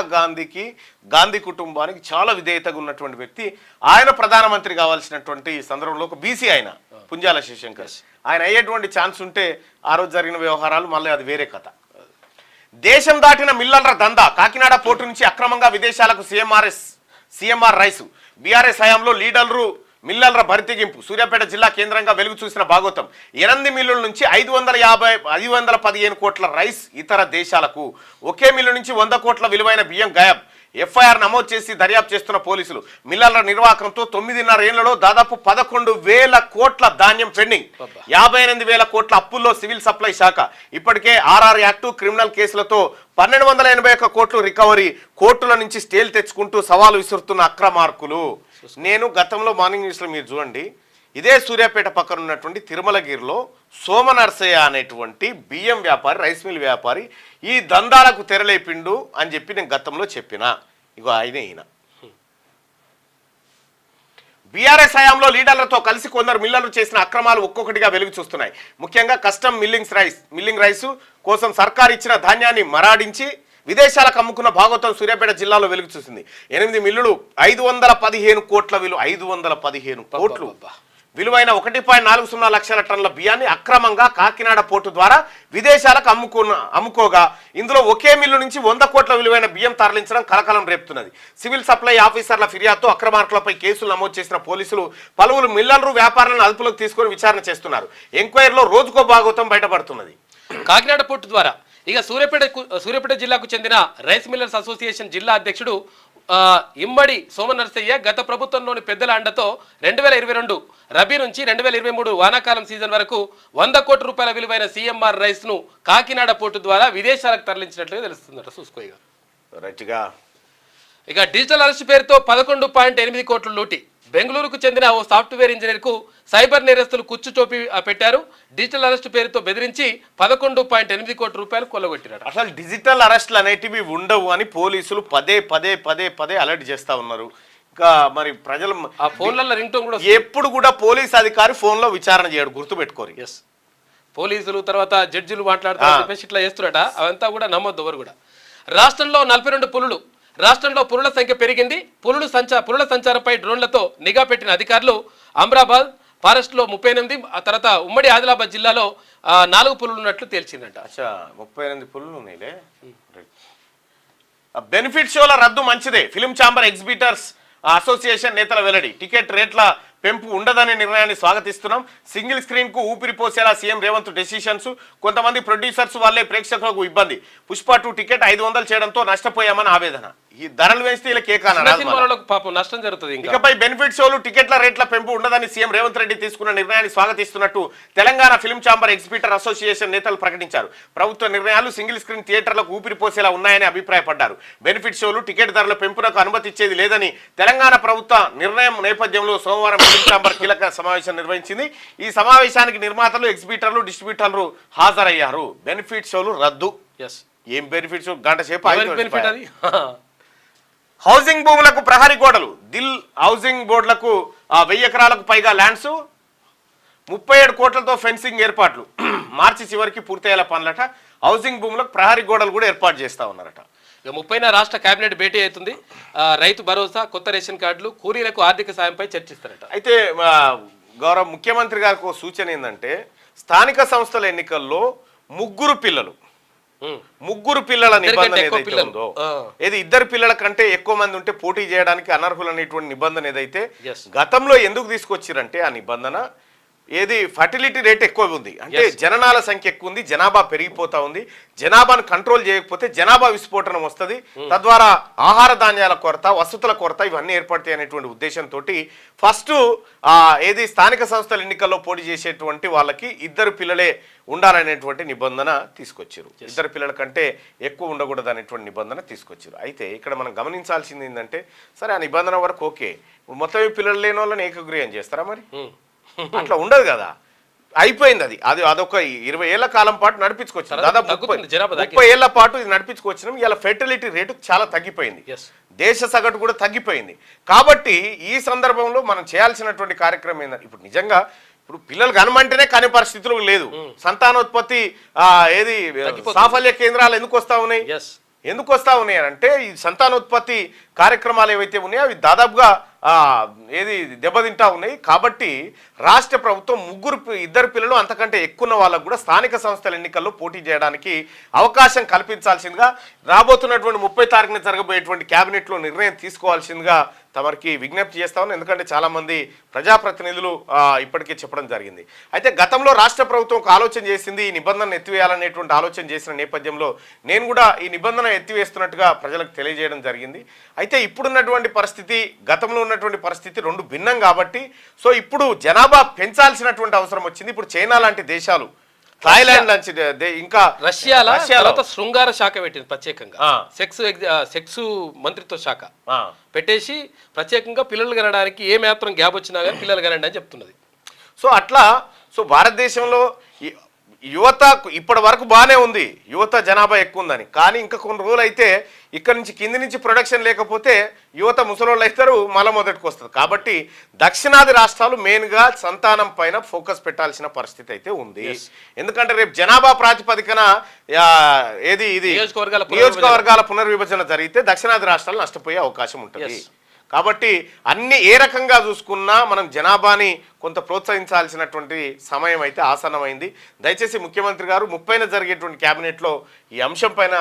గాంధీ కుటుంబానికి చాలా విధేయతగా ఉన్నటువంటి వ్యక్తి. ఆయన ప్రధానమంత్రి కావాల్సినటువంటి సందర్భంలో ఒక బీసీ ఆయన పుంజాల శివశంకర్ ఆయన అయ్యేటువంటి ఛాన్స్ ఉంటే ఆ రోజు జరిగిన వ్యవహారాలు మళ్ళీ అది వేరే కథ. దేశం దాటిన మిల్లర్ల దందా. కాకినాడ పోర్టు నుంచి అక్రమంగా విదేశాలకు సిఎంఆర్ రైసు. బీఆర్ఎస్ హయాంలో లీడర్లు మిల్లర్ల బరితెగింపు. సూర్యాపేట జిల్లా కేంద్రంగా వెలుగు చూసిన భాగవతం. 8 మిల్లుల నుంచి 515 కోట్ల రైస్ ఇతర దేశాలకు. ఒకే మిల్లు నుంచి 100 కోట్ల విలువైన బియ్యం గాయబ్. ఎఫ్ఐఆర్ నమోదు చేసి దర్యాప్తు చేస్తున్న పోలీసులు. మిల్లర్ల నిర్వాహకంతో 9.5 ఏళ్లలో దాదాపు 11,000 కోట్ల ధాన్యం పెండింగ్. 58,000 కోట్ల అప్పుల్లో సివిల్ సప్లై శాఖ. ఇప్పటికే ఆర్ఆర్ యాక్టు, క్రిమినల్ కేసులతో 1281 కోట్లు రికవరీ. కోర్టుల నుంచి స్టేలు తెచ్చుకుంటూ సవాలు విసురుతున్న అక్రమార్కులు. నేను గతంలో మార్నింగ్ న్యూస్లో మీరు చూడండి, ఇదే సూర్యాపేట పక్కన ఉన్నటువంటి తిరుమలగిరిలో సోమనర్సయ్య అనేటువంటి బియ్యం వ్యాపారి, రైస్ మిల్ వ్యాపారి ఈ దందాలకు తెరలేపిండు అని చెప్పి నేను గతంలో చెప్పిన. ఇగో ఆయనే ఈయన. బీఆర్ఎస్ హయాంలో లీడర్లతో కలిసి కొందరు మిల్లర్లు చేసిన అక్రమాలు ఒక్కొక్కటిగా వెలుగు చూస్తున్నాయి. ముఖ్యంగా కస్టమ్ మిల్లింగ్ రైసు కోసం సర్కారు ఇచ్చిన ధాన్యాన్ని మరాడించి విదేశాలకు అమ్ముకున్న భాగవతం సూర్యాపేట జిల్లాలో వెలుగు చూసింది. 8 మిల్లులు 515 కోట్ల విలువ 515 కోట్లు విలువైన 1.40 లక్షల టన్నుల బియ్యాన్ని అక్రమంగా కాకినాడ పోర్టు ద్వారా విదేశాలకు అమ్ముకోగా ఇందులో ఒకే మిల్లు నుంచి 100 కోట్ల విలువైన బియ్యం తరలించడం కలకలం రేపుతున్నది. సివిల్ సప్లై ఆఫీసర్ల ఫిర్యాదుతో అక్రమార్కులపై కేసులు నమోదు చేసిన పోలీసులు పలువురు మిల్లర్లు, వ్యాపారులను అదుపులోకి తీసుకొని విచారణ చేస్తున్నారు. ఎంక్వైరీలో రోజుకో భాగవతం బయటపడుతున్నది. కాకినాడ పోర్టు ద్వారా ఇక సూర్యాపేట జిల్లాకు చెందిన రైస్ మిల్లర్స్ అసోసియేషన్ జిల్లా అధ్యక్షుడు ఇమ్మడి సోమనర్సయ్య గత ప్రభుత్వంలోని పెద్దల అండతో 2022 రబీ నుంచి 2023 వానాకాలం సీజన్ వరకు 100 కోట్ల రూపాయల విలువైన సిఎంఆర్ రైస్ ను కాకినాడ పోర్టు ద్వారా విదేశాలకు తరలించినట్లుగా తెలుస్తుందట. చూసుకోగా ఇక డిజిటల్ అరెస్ట్ పేరుతో 11.8 కోట్ల లూటి. బెంగళూరుకు చెందిన ఓ సాఫ్ట్వేర్ ఇంజనీర్ కు సైబర్ నేరస్తులు కుచ్చు టోపీ పెట్టారు. డిజిటల్ అరెస్ట్ పేరుతో బెదిరించి 11.8 కోట్ల రూపాయలు కొల్లగొట్టినారు. అసలు డిజిటల్ అరెస్టులు అనేటివి ఉండవు అని పోలీసులు పదే అలర్ట్ చేస్తా ఉన్నారు. మరి ప్రజలు ఆ ఫోన్లలో రింగ్ టోన్ కూడా ఎప్పుడు కూడా పోలీస్ అధికారి ఫోన్లో విచారణ చేయడు, గుర్తుపెట్టుకోరు. ఎస్, పోలీసులు తర్వాత జడ్జిలు మాట్లాడతారు చెప్పేసి ఇట్లా చేస్తున్నట, అవంతా కూడా నమ్మొద్దు ఎవరు కూడా. రాష్ట్రంలో 42 పులులు. రాష్ట్రంలో పులుల సంఖ్య పెరిగింది. పులుల సంచారంపై డ్రోన్లతో నిఘా పెట్టిన అధికారులు అమ్రాబాద్ ఫారెస్ట్ లో 38, ఆ తర్వాత ఉమ్మడి ఆదిలాబాద్ జిల్లాలో 4 పులులు ఉన్నట్లు తేల్చిందంట. 38 పులులు ఉన్నాయిలే. బెనిఫిట్ షోల రద్దు మంచిదే, ఫిలిం ఛాంబర్ ఎగ్జిబిటర్స్ అసోసియేషన్ నేతల వెల్లడి. టికెట్ రేట్ల పెంపు ఉండదనే నిర్ణయాన్ని స్వాగతిస్తున్నాం. సింగిల్ స్క్రీన్ కు ఊపిరి పోసేలా సీఎం రేవంత్ డెసిషన్స్. కొంతమంది ప్రొడ్యూసర్స్ వాళ్ళే ప్రేక్షకులకు ఇబ్బంది. పుష్ప 2 టికెట్ 500 చేయడంతో నష్టపోయామని ఆవేదన. ఈ ధరలు వేస్తే ఇలా పాపం నష్టం జరుగుతుంది. ఇకపై బెనిఫిట్ షోలు టికెట్ల రేట్ల పెంపు ఉండదని సీఎం రేవంత్ రెడ్డి తీసుకున్న నిర్ణయాన్ని స్వాగతిస్తున్నట్టు Telangana film chamber exhibitor association నేతలు ప్రకటించారు. ప్రభుత్వ నిర్ణయాలు సింగిల్ స్క్రీన్ థియేటర్లకు ఊపిరి పోసేలా ఉన్నాయని అభిప్రాయపడ్డారు. బెనిఫిట్ షోలు టికెట్ ధరల పెంపునకు అనుమతి ఇచ్చేది లేదని తెలంగాణ ప్రభుత్వ నిర్ణయం నేపథ్యంలో సోమవారం ఫిలిం ఛాంబర్ కీలక సమావేశం నిర్వహించింది. ఈ సమావేశానికి నిర్మాతలు, ఎగ్జిబిటర్లు, డిస్ట్రిబ్యూటర్లు హాజరయ్యారు. బెనిఫిట్ షోలు రద్దు. ఏం బెనిఫిట్ షో? గంట సేపు. హౌసింగ్ భూములకు ప్రహరీ గోడలు. దిల్ హౌసింగ్ బోర్డులకు 1000 ఎకరాలకు పైగా ల్యాండ్స్, 37 కోట్లతో ఫెన్సింగ్ ఏర్పాట్లు. మార్చి చివరికి పూర్తయ్యేలా పనులట. హౌసింగ్ భూములకు ప్రహరీ గోడలు కూడా ఏర్పాటు చేస్తా ఉన్నారట. 30న రాష్ట్ర కేబినెట్ భేటీ అవుతుంది. రైతు భరోసా, కొత్త రేషన్ కార్డులు, కూలీలకు ఆర్థిక సాయంపై చర్చిస్తారట. అయితే గౌరవ ముఖ్యమంత్రి గారికి సూచన ఏంటంటే, స్థానిక సంస్థల ఎన్నికల్లో ముగ్గురు పిల్లల నిబంధన ఏదైతే ఉందో, ఏది 2 పిల్లల కంటే ఎక్కువ మంది ఉంటే పోటీ చేయడానికి అనర్హులు అనేటువంటి నిబంధన ఏదైతే గతంలో ఎందుకు తీసుకొచ్చిరంటే, ఆ నిబంధన ఏది ఫర్టిలిటీ రేట్ ఎక్కువ ఉంది, అంటే జననాల సంఖ్య ఎక్కువ ఉంది, జనాభా పెరిగిపోతా ఉంది. జనాభాను కంట్రోల్ చేయకపోతే జనాభా విస్ఫోటనం వస్తుంది, తద్వారా ఆహార ధాన్యాల కొరత, వసతుల కొరత ఇవన్నీ ఏర్పడతాయి అనేటువంటి ఉద్దేశంతో ఫస్ట్ ఏది స్థానిక సంస్థల ఎన్నికల్లో పోటీ చేసేటువంటి వాళ్ళకి 2 పిల్లలే ఉండాలనేటువంటి నిబంధన తీసుకొచ్చారు. 2 పిల్లల కంటే ఎక్కువ ఉండకూడదు అనేటువంటి నిబంధన తీసుకొచ్చారు. అయితే ఇక్కడ మనం గమనించాల్సింది ఏంటంటే, సరే ఆ నిబంధన వరకు ఓకే, మొత్తం పిల్లలు లేని వాళ్ళని ఏకగ్రీవం చేస్తారా? మరి అట్లా ఉండదు కదా, అయిపోయింది. అదొక 20 ఏళ్ల కాలం పాటు నడిపించుకొచ్చారు. దాదాపు 30 ఏళ్ల పాటు ఇది నడిపించుకొచ్చినాం. ఇలా ఫెర్టిలిటీ రేటు చాలా తగ్గిపోయింది, దేశ సగటు కూడా తగ్గిపోయింది. కాబట్టి ఈ సందర్భంలో మనం చేయాల్సినటువంటి కార్యక్రమం ఏంటంటే, ఇప్పుడు నిజంగా ఇప్పుడు పిల్లలు కనమంటేనే కాని పరిస్థితులు లేదు. సంతానోత్పత్తి ఏది సాఫల్య కేంద్రాలు ఎందుకు వస్తా ఉన్నాయి అంటే, ఈ సంతానోత్పత్తి కార్యక్రమాలు ఏవైతే ఉన్నాయో అవి దాదాపుగా ఏది దెబ్బతింటా ఉన్నాయి. కాబట్టి రాష్ట్ర ప్రభుత్వం 2 పిల్లలు అంతకంటే ఎక్కువ వాళ్ళకు కూడా స్థానిక సంస్థల ఎన్నికల్లో పోటీ చేయడానికి అవకాశం కల్పించాల్సిందిగా రాబోతున్నటువంటి 30 తారీఖున జరగబోయేటువంటి క్యాబినెట్లో నిర్ణయం తీసుకోవాల్సిందిగా తమరికి విజ్ఞప్తి చేస్తా ఉన్నాం. ఎందుకంటే చాలామంది ప్రజాప్రతినిధులు ఇప్పటికే చెప్పడం జరిగింది. అయితే గతంలో రాష్ట్ర ప్రభుత్వం ఒక ఆలోచన చేసింది, ఈ నిబంధనను ఎత్తివేయాలనేటువంటి ఆలోచన చేసిన నేపథ్యంలో నేను కూడా ఈ నిబంధన ఎత్తివేస్తున్నట్టుగా ప్రజలకు తెలియజేయడం జరిగింది. అయితే ఇప్పుడున్నటువంటి పరిస్థితి, గతంలో ఉన్నటువంటి పరిస్థితి 2 భిన్నం కాబట్టి, సో ఇప్పుడు జనాభా పెంచాల్సినటువంటి అవసరం వచ్చింది. ఇప్పుడు చైనా లాంటి దేశాలు, థాయిలాండ్ లాంటి, ఇంకా రష్యాలో శృంగార శాఖ పెట్టింది ప్రత్యేకంగా, సెక్స్ మంత్రిత్వ శాఖ పెట్టేసి ప్రత్యేకంగా పిల్లలు కనడానికి ఏ మాత్రం గ్యాప్ వచ్చినా కానీ పిల్లలు కనండి అని చెప్తున్నది. సో అట్లా భారతదేశంలో యువత ఇప్పటి వరకు బాగానే ఉంది, యువత జనాభా ఎక్కువ ఉందని. కానీ ఇంకా కొన్ని రోజులు అయితే ఇక్కడ నుంచి కింది నుంచి ప్రొడక్షన్ లేకపోతే యువత ముసలోళ్ళు అవుతారు, మళ్ళీ మొదటికి వస్తుంది. కాబట్టి దక్షిణాది రాష్ట్రాలు మెయిన్గా సంతానం పైన ఫోకస్ పెట్టాల్సిన పరిస్థితి అయితే ఉంది. ఎందుకంటే రేపు జనాభా ప్రాతిపదికన ఇది నియోజకవర్గాల పునర్విభజన జరిగితే దక్షిణాది రాష్ట్రాలు నష్టపోయే అవకాశం ఉంటుంది. కాబట్టి అన్ని ఏ రకంగా చూసుకున్నా మనం జనాభాని కొంత ప్రోత్సహించాల్సినటువంటి సమయం అయితే ఆసన్నమైంది. దయచేసి ముఖ్యమంత్రి గారు 30న జరిగేటువంటి క్యాబినెట్లో ఈ అంశం పైన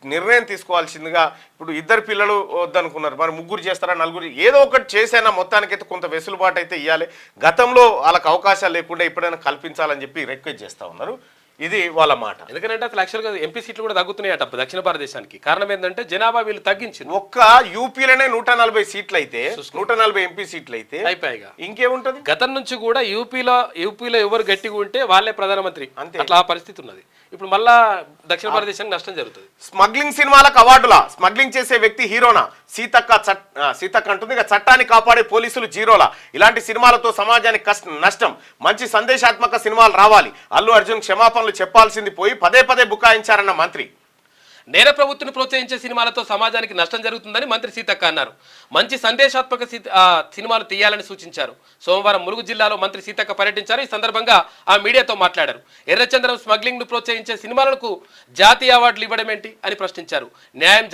నిర్ణయం తీసుకోవాల్సిందిగా. ఇప్పుడు 2 పిల్లలు వద్దనుకున్నారు, మరి 3 చేస్తారా, 4, ఏదో ఒకటి చేసైనా మొత్తానికైతే కొంత వెసులుబాటు అయితే ఇవ్వాలి. గతంలో వాళ్ళకి అవకాశాలు లేకుండా ఇప్పుడైనా కల్పించాలని చెప్పి రిక్వెస్ట్ చేస్తూ ఉన్నారు. ఇది వాళ్ళ మాట. ఎందుకంటే అసలు యాక్చువల్గా ఎంపీ సీట్లు కూడా తగ్గుతున్నాయట దక్షిణ భారతదేశానికి. కారణం ఏంటంటే జనాభా వీళ్ళు తగ్గించింది. ఒక్క యూపీలోనే 140 సీట్లు అయితే, 140 ఎంపీ సీట్లు అయితే అయిపోయాయిగా ఇంకేముంటది. గతం నుంచి కూడా యూపీలో ఎవరు గట్టిగా ఉంటే వాళ్ళే ప్రధానమంత్రి, అట్లా ఆ పరిస్థితి ఉన్నది. ఇప్పుడు మళ్ళా దక్షిణ భారతదేశానికి నష్టం జరుగుతుంది. స్మగ్లింగ్ సినిమాలకు అవార్డులా, స్మగ్లింగ్ చేసే వ్యక్తి హీరోనా, సీతక్క అంటుంది. ఇక చట్టాన్ని కాపాడే పోలీసులు జీరోలా. ఇలాంటి సినిమాలతో సమాజానికి నష్టం. మంచి సందేశాత్మక సినిమాలు రావాలి. అల్లు అర్జున్ క్షమాపణలు చెప్పాల్సింది పోయి పదే బుకాయించారన్న మంత్రి. నేర ప్రవృత్తిని ప్రోత్సహించే సినిమాలతో సమాజానికి నష్టం జరుగుతుందని మంత్రి సీతక్క అన్నారు. మంచి సందేశాత్మక సినిమాలు తీయాలని సూచించారు. సోమవారం ములుగు జిల్లాలో మంత్రి సీతక్క పర్యటించారు. ఈ సందర్భంగా ఆ మీడియాతో మాట్లాడారు. ఎర్రచంద్రం స్మగ్లింగ్ ను ప్రోత్సహించే సినిమాలకు జాతీయ అవార్డులు ఇవ్వడం ఏంటి అని ప్రశ్నించారు. అన్యాయం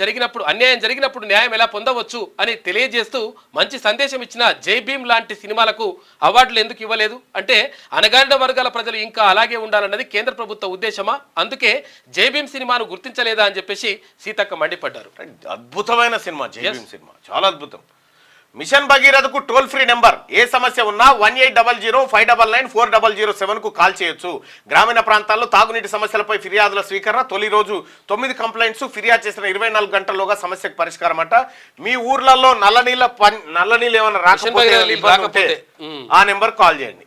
జరిగినప్పుడు న్యాయం ఎలా పొందవచ్చు అని తెలియజేస్తూ మంచి సందేశం ఇచ్చిన జై భీమ్ లాంటి సినిమాలకు అవార్డులు ఎందుకు ఇవ్వలేదు అంటే అణగారిన వర్గాల ప్రజలు ఇంకా అలాగే ఉండాలన్నది కేంద్ర ప్రభుత్వ ఉద్దేశమా, అందుకే జై భీమ్ సినిమాను గుర్తించలేదా అని చెప్పేసి సీతక్క మండిపడ్డారు. అద్భుతమైన సినిమా జై భీమ్ సినిమా, చాలా అద్భుతం. మిషన్ భగీరథకు టోల్ ఫ్రీ నెంబర్, ఏ సమస్య ఉన్నా 1800-599-4007 కు కాల్ చేయొచ్చు. గ్రామీణ ప్రాంతాల్లో తాగునీటి సమస్యలపై ఫిర్యాదుల స్వీకరణ. తొలి రోజు 9 కంప్లైంట్స్, ఫిర్యాదు చేసిన 24 గంటల్లోగా సమస్యకు పరిష్కారం అట. మీ ఊర్లలో నల్ల నీళ్ళు ఏమైనా రాకపోతే ఆ నెంబర్ కాల్ చేయండి.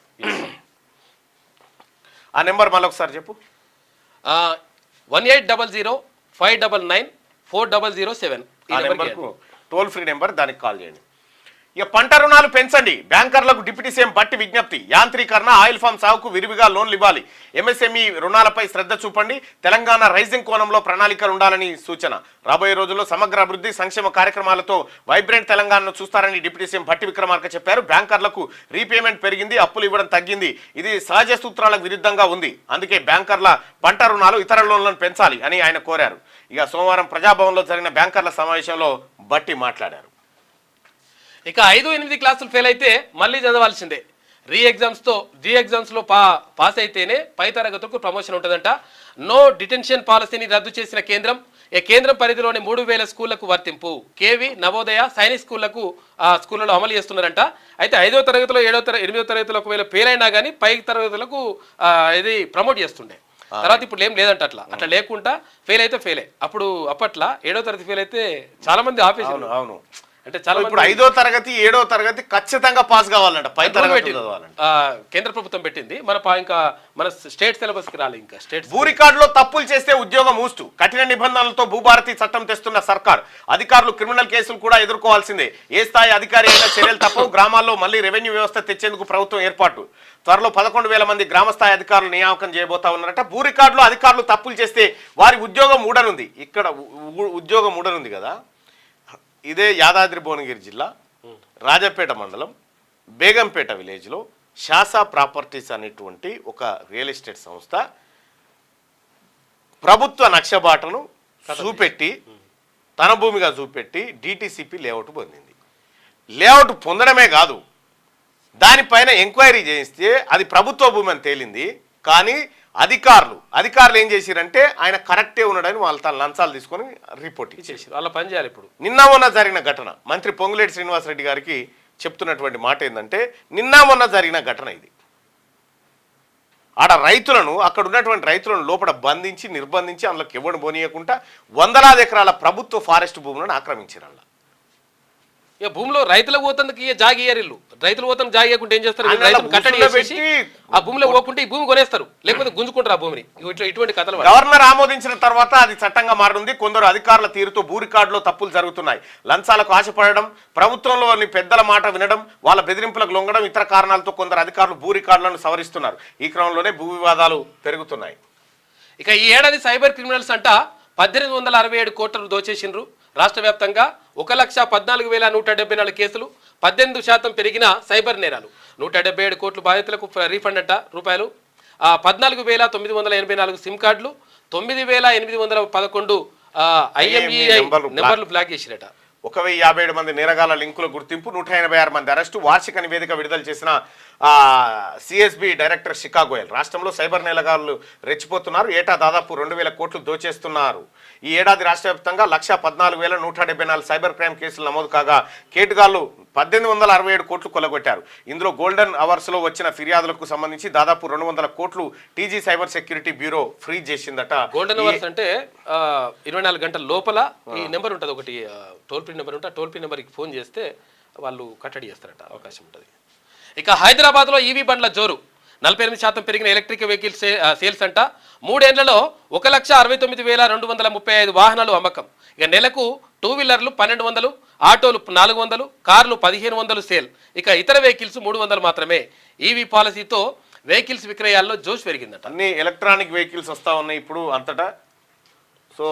ఆ నెంబర్ మళ్ళొకసారి చెప్పు. 1800-599-4007 ఈ నెంబర్కు టోల్ ఫ్రీ నెంబర్, దానికి కాల్ చేయండి. ఇక పంట రుణాలు పెంచండి. బ్యాంకర్లకు డిప్యూటీ సీఎం బట్టి విజ్ఞప్తి. యాంత్రీకరణ, ఆయిల్ ఫామ్ సాగుకు విరివిగా లోన్లు ఇవ్వాలి. ఎంఎస్ఎంఈ రుణాలపై శ్రద్ధ చూపండి. తెలంగాణ రైజింగ్ కోణంలో ప్రణాళికలు ఉండాలని సూచన. రాబోయే రోజుల్లో సమగ్ర అభివృద్ధి సంక్షేమ కార్యక్రమాలతో వైబ్రెంట్ తెలంగాణను చూస్తారని డిప్యూటీ సీఎం భట్టి విక్రమార్క చెప్పారు. బ్యాంకర్లకు రీపేమెంట్ పెరిగింది, అప్పులు ఇవ్వడం తగ్గింది. ఇది సహజ సూత్రాలకు విరుద్ధంగా ఉంది. అందుకే బ్యాంకర్ల పంట రుణాలు, ఇతర లోన్లను పెంచాలి అని ఆయన కోరారు. ఇక సోమవారం ప్రజాభవన్లో జరిగిన బ్యాంకర్ల సమావేశంలో భట్టి మాట్లాడారు. ఇక 5-8 క్లాసులు ఫెయిల్ అయితే మళ్ళీ చదవాల్సిందే. రీ ఎగ్జామ్స్లో పాస్ అయితేనే పై తరగతులకు ప్రమోషన్ ఉంటుందంట. నో డిటెన్షన్ పాలసీని రద్దు చేసిన కేంద్రం కేంద్రం పరిధిలోని 3000 స్కూళ్లకు వర్తింపు. కేవీ, నవోదయ, సైనిక్ స్కూళ్ళలో అమలు చేస్తున్నారంట. అయితే 5వ తరగతిలో 8వ తరగతిలో ఒకవేళ ఫెయిల్ అయినా కానీ పై తరగతులకు ఇది ప్రమోట్ చేస్తుండే. తర్వాత ఇప్పుడు ఏం లేదంట. అట్లా లేకుండా ఫెయిల్ అయితే ఫెయిలే. అప్పట్లో 7వ తరగతి ఫెయిల్ అయితే చాలా మంది ఆపేసి. అవును, అంటే చాలా ఇప్పుడు 5వ తరగతి 7వ తరగతి ఖచ్చితంగా పాస్ కావాలంట. పై తరగతి కేంద్ర ప్రభుత్వం పెట్టింది. ఇంకా మన స్టేట్ సిలబస్ కి రాలి. ఇంకా స్టేట్ భూ రికార్డులో తప్పులు చేస్తే ఉద్యోగం ఊస్తూ కఠిన నిబంధనలతో భూభారతి చట్టం తెస్తున్న సర్కార్. అధికారులు క్రిమినల్ కేసులు కూడా ఎదుర్కోవాల్సిందే. ఏ స్థాయి అధికారి అయినా చర్యలు తప్పవు. గ్రామాల్లో మళ్ళీ రెవెన్యూ వ్యవస్థ తెచ్చేందుకు ప్రభుత్వం ఏర్పాటు. త్వరలో 11,000 మంది గ్రామస్థాయి అధికారులు నియామకం చేయబోతా ఉన్నారట. భూ రికార్డులో అధికారులు తప్పులు చేస్తే వారి ఉద్యోగం ఊడనుంది. ఇక్కడ ఉద్యోగం ఊడనుంది కదా. ఇదే యాదాద్రి భువనగిరి జిల్లా రాజపేట మండలం బేగంపేట విలేజ్లో శాసా ప్రాపర్టీస్ అనేటువంటి ఒక రియల్ ఎస్టేట్ సంస్థ ప్రభుత్వ నక్షబాటను చూపెట్టి, తన భూమిగా చూపెట్టి డిటిసిపి లేఅవుట్ పొందింది. లేఅవుట్ పొందడమే కాదు, దానిపైన ఎంక్వైరీ చేయిస్తే అది ప్రభుత్వ భూమి అని తేలింది. కానీ అధికారులు ఏం చేసిరంటే ఆయన కరెక్టే ఉన్నాడని వాళ్ళ లంచాలు తీసుకొని రిపోర్ట్ చేశారు. వాళ్ళ పని చేయాలి. ఇప్పుడు నిన్న మొన్న జరిగిన ఘటన మంత్రి పొంగులేటి శ్రీనివాసరెడ్డి గారికి చెప్తున్నటువంటి మాట ఏంటంటే, నిన్న మొన్న జరిగిన ఘటన ఇది. ఆడ అక్కడ ఉన్నటువంటి రైతులను లోపల బంధించి నిర్బంధించి అందులోకి ఎవడు పోనీయకుండా వందలాది ఎకరాల ప్రభుత్వ ఫారెస్ట్ భూములను ఆక్రమించారు. ఇక భూమిలో రైతులకు పోతందుకు జాగియారు. ఇల్లు రైతులు పోతాను జాగియకుంటే ఏం చేస్తారు? రైతులు కట్టడి చేసి ఆ భూమిలో పోకుంటే ఈ భూమి కొనేస్తారు, లేకపోతే గుంజుకుంటారు ఆ భూమిని. ఇటువంటి కథలు. గవర్నర్ ఆమోదించిన తర్వాత అది చట్టంగా మారింది. కొందరు అధికారుల తీరుతో భూ రికార్డులో తప్పులు జరుగుతున్నాయి. లంచాలకు ఆశపడడం, ప్రభుత్వంలోని పెద్దల మాట వినడం, వాళ్ళ బెదిరింపులకు లొంగడం, ఇతర కారణాలతో కొందరు అధికారులు భూ రికార్డులను సవరిస్తున్నారు. ఈ క్రమంలోనే భూ వివాదాలు పెరుగుతున్నాయి. ఇక ఈ ఏడాది సైబర్ క్రిమినల్స్ అంట 1867 కోట్లను దోచేసిండ్రు. రాష్ట్ర వ్యాప్తంగా 1,14,174 కేసులు, 18% పెరిగిన సైబర్ నేరాలు. 177 కోట్ల బాధితులకు రీఫండ్ అంట రూపాయలు. 14,984 సిమ్ కార్డులు, 9,811 IMEI నెంబర్లు బ్లాక్ చేసిరట. 1,057 మంది నేరగాళ్ల లింకుల గుర్తింపు, 186 మంది అరెస్టు. వార్షిక నివేదిక విడుదల చేసిన సిఎస్బి డైరెక్టర్ శిఖా గోయల్. రాష్ట్రంలో సైబర్ నేరగాళ్లు రెచ్చిపోతున్నారు. ఏటా దాదాపు 2,000 కోట్లు దోచేస్తున్నారు. ఈ ఏడాది రాష్ట్ర వ్యాప్తంగా 1,14,174 సైబర్ క్రైమ్ కేసులు నమోదు కాగా కేటుగాళ్లు 1,867 కోట్లు కొల్లగొట్టారు. ఇందులో గోల్డెన్ అవర్స్ లో వచ్చిన ఫిర్యాదులకు సంబంధించి దాదాపు 200 కోట్లు TG cyber security bureau freeze చేసిందట. గోల్డెన్ అవర్స్ అంటే 24 గంటల లోపల ఈ నెంబర్ ఉంటుంది, ఒకటి టోల్ ఫ్రీ నెంబర్ ఉంటుంది. ఆ టోల్ ఫ్రీ నెంబర్కి ఫోన్ చేస్తే వాళ్ళు కట్టడి చేస్తారట, అవకాశం ఉంటుంది. ఇక హైదరాబాద్లో ఈవీ బండ్ల జోరు. 48% పెరిగిన ఎలక్ట్రిక్ వెహికల్స్ సేల్స్ అంట. 3 ఏళ్లలో 1,69,235 వాహనాలు అమ్మకం. ఇక నెలకు 2 వీలర్లు 1,200, ఆటోలు 400, కార్లు 1,500 సేల్. ఇక ఇతర వెహికల్స్ 300 మాత్రమే. ఈవీ పాలసీతో వెహికల్స్ విక్రయాల్లో జోష్ పెరిగిందట. అన్ని ఎలక్ట్రానిక్ వెహికల్స్ వస్తా ఉన్నాయి ఇప్పుడు అంతటా. సో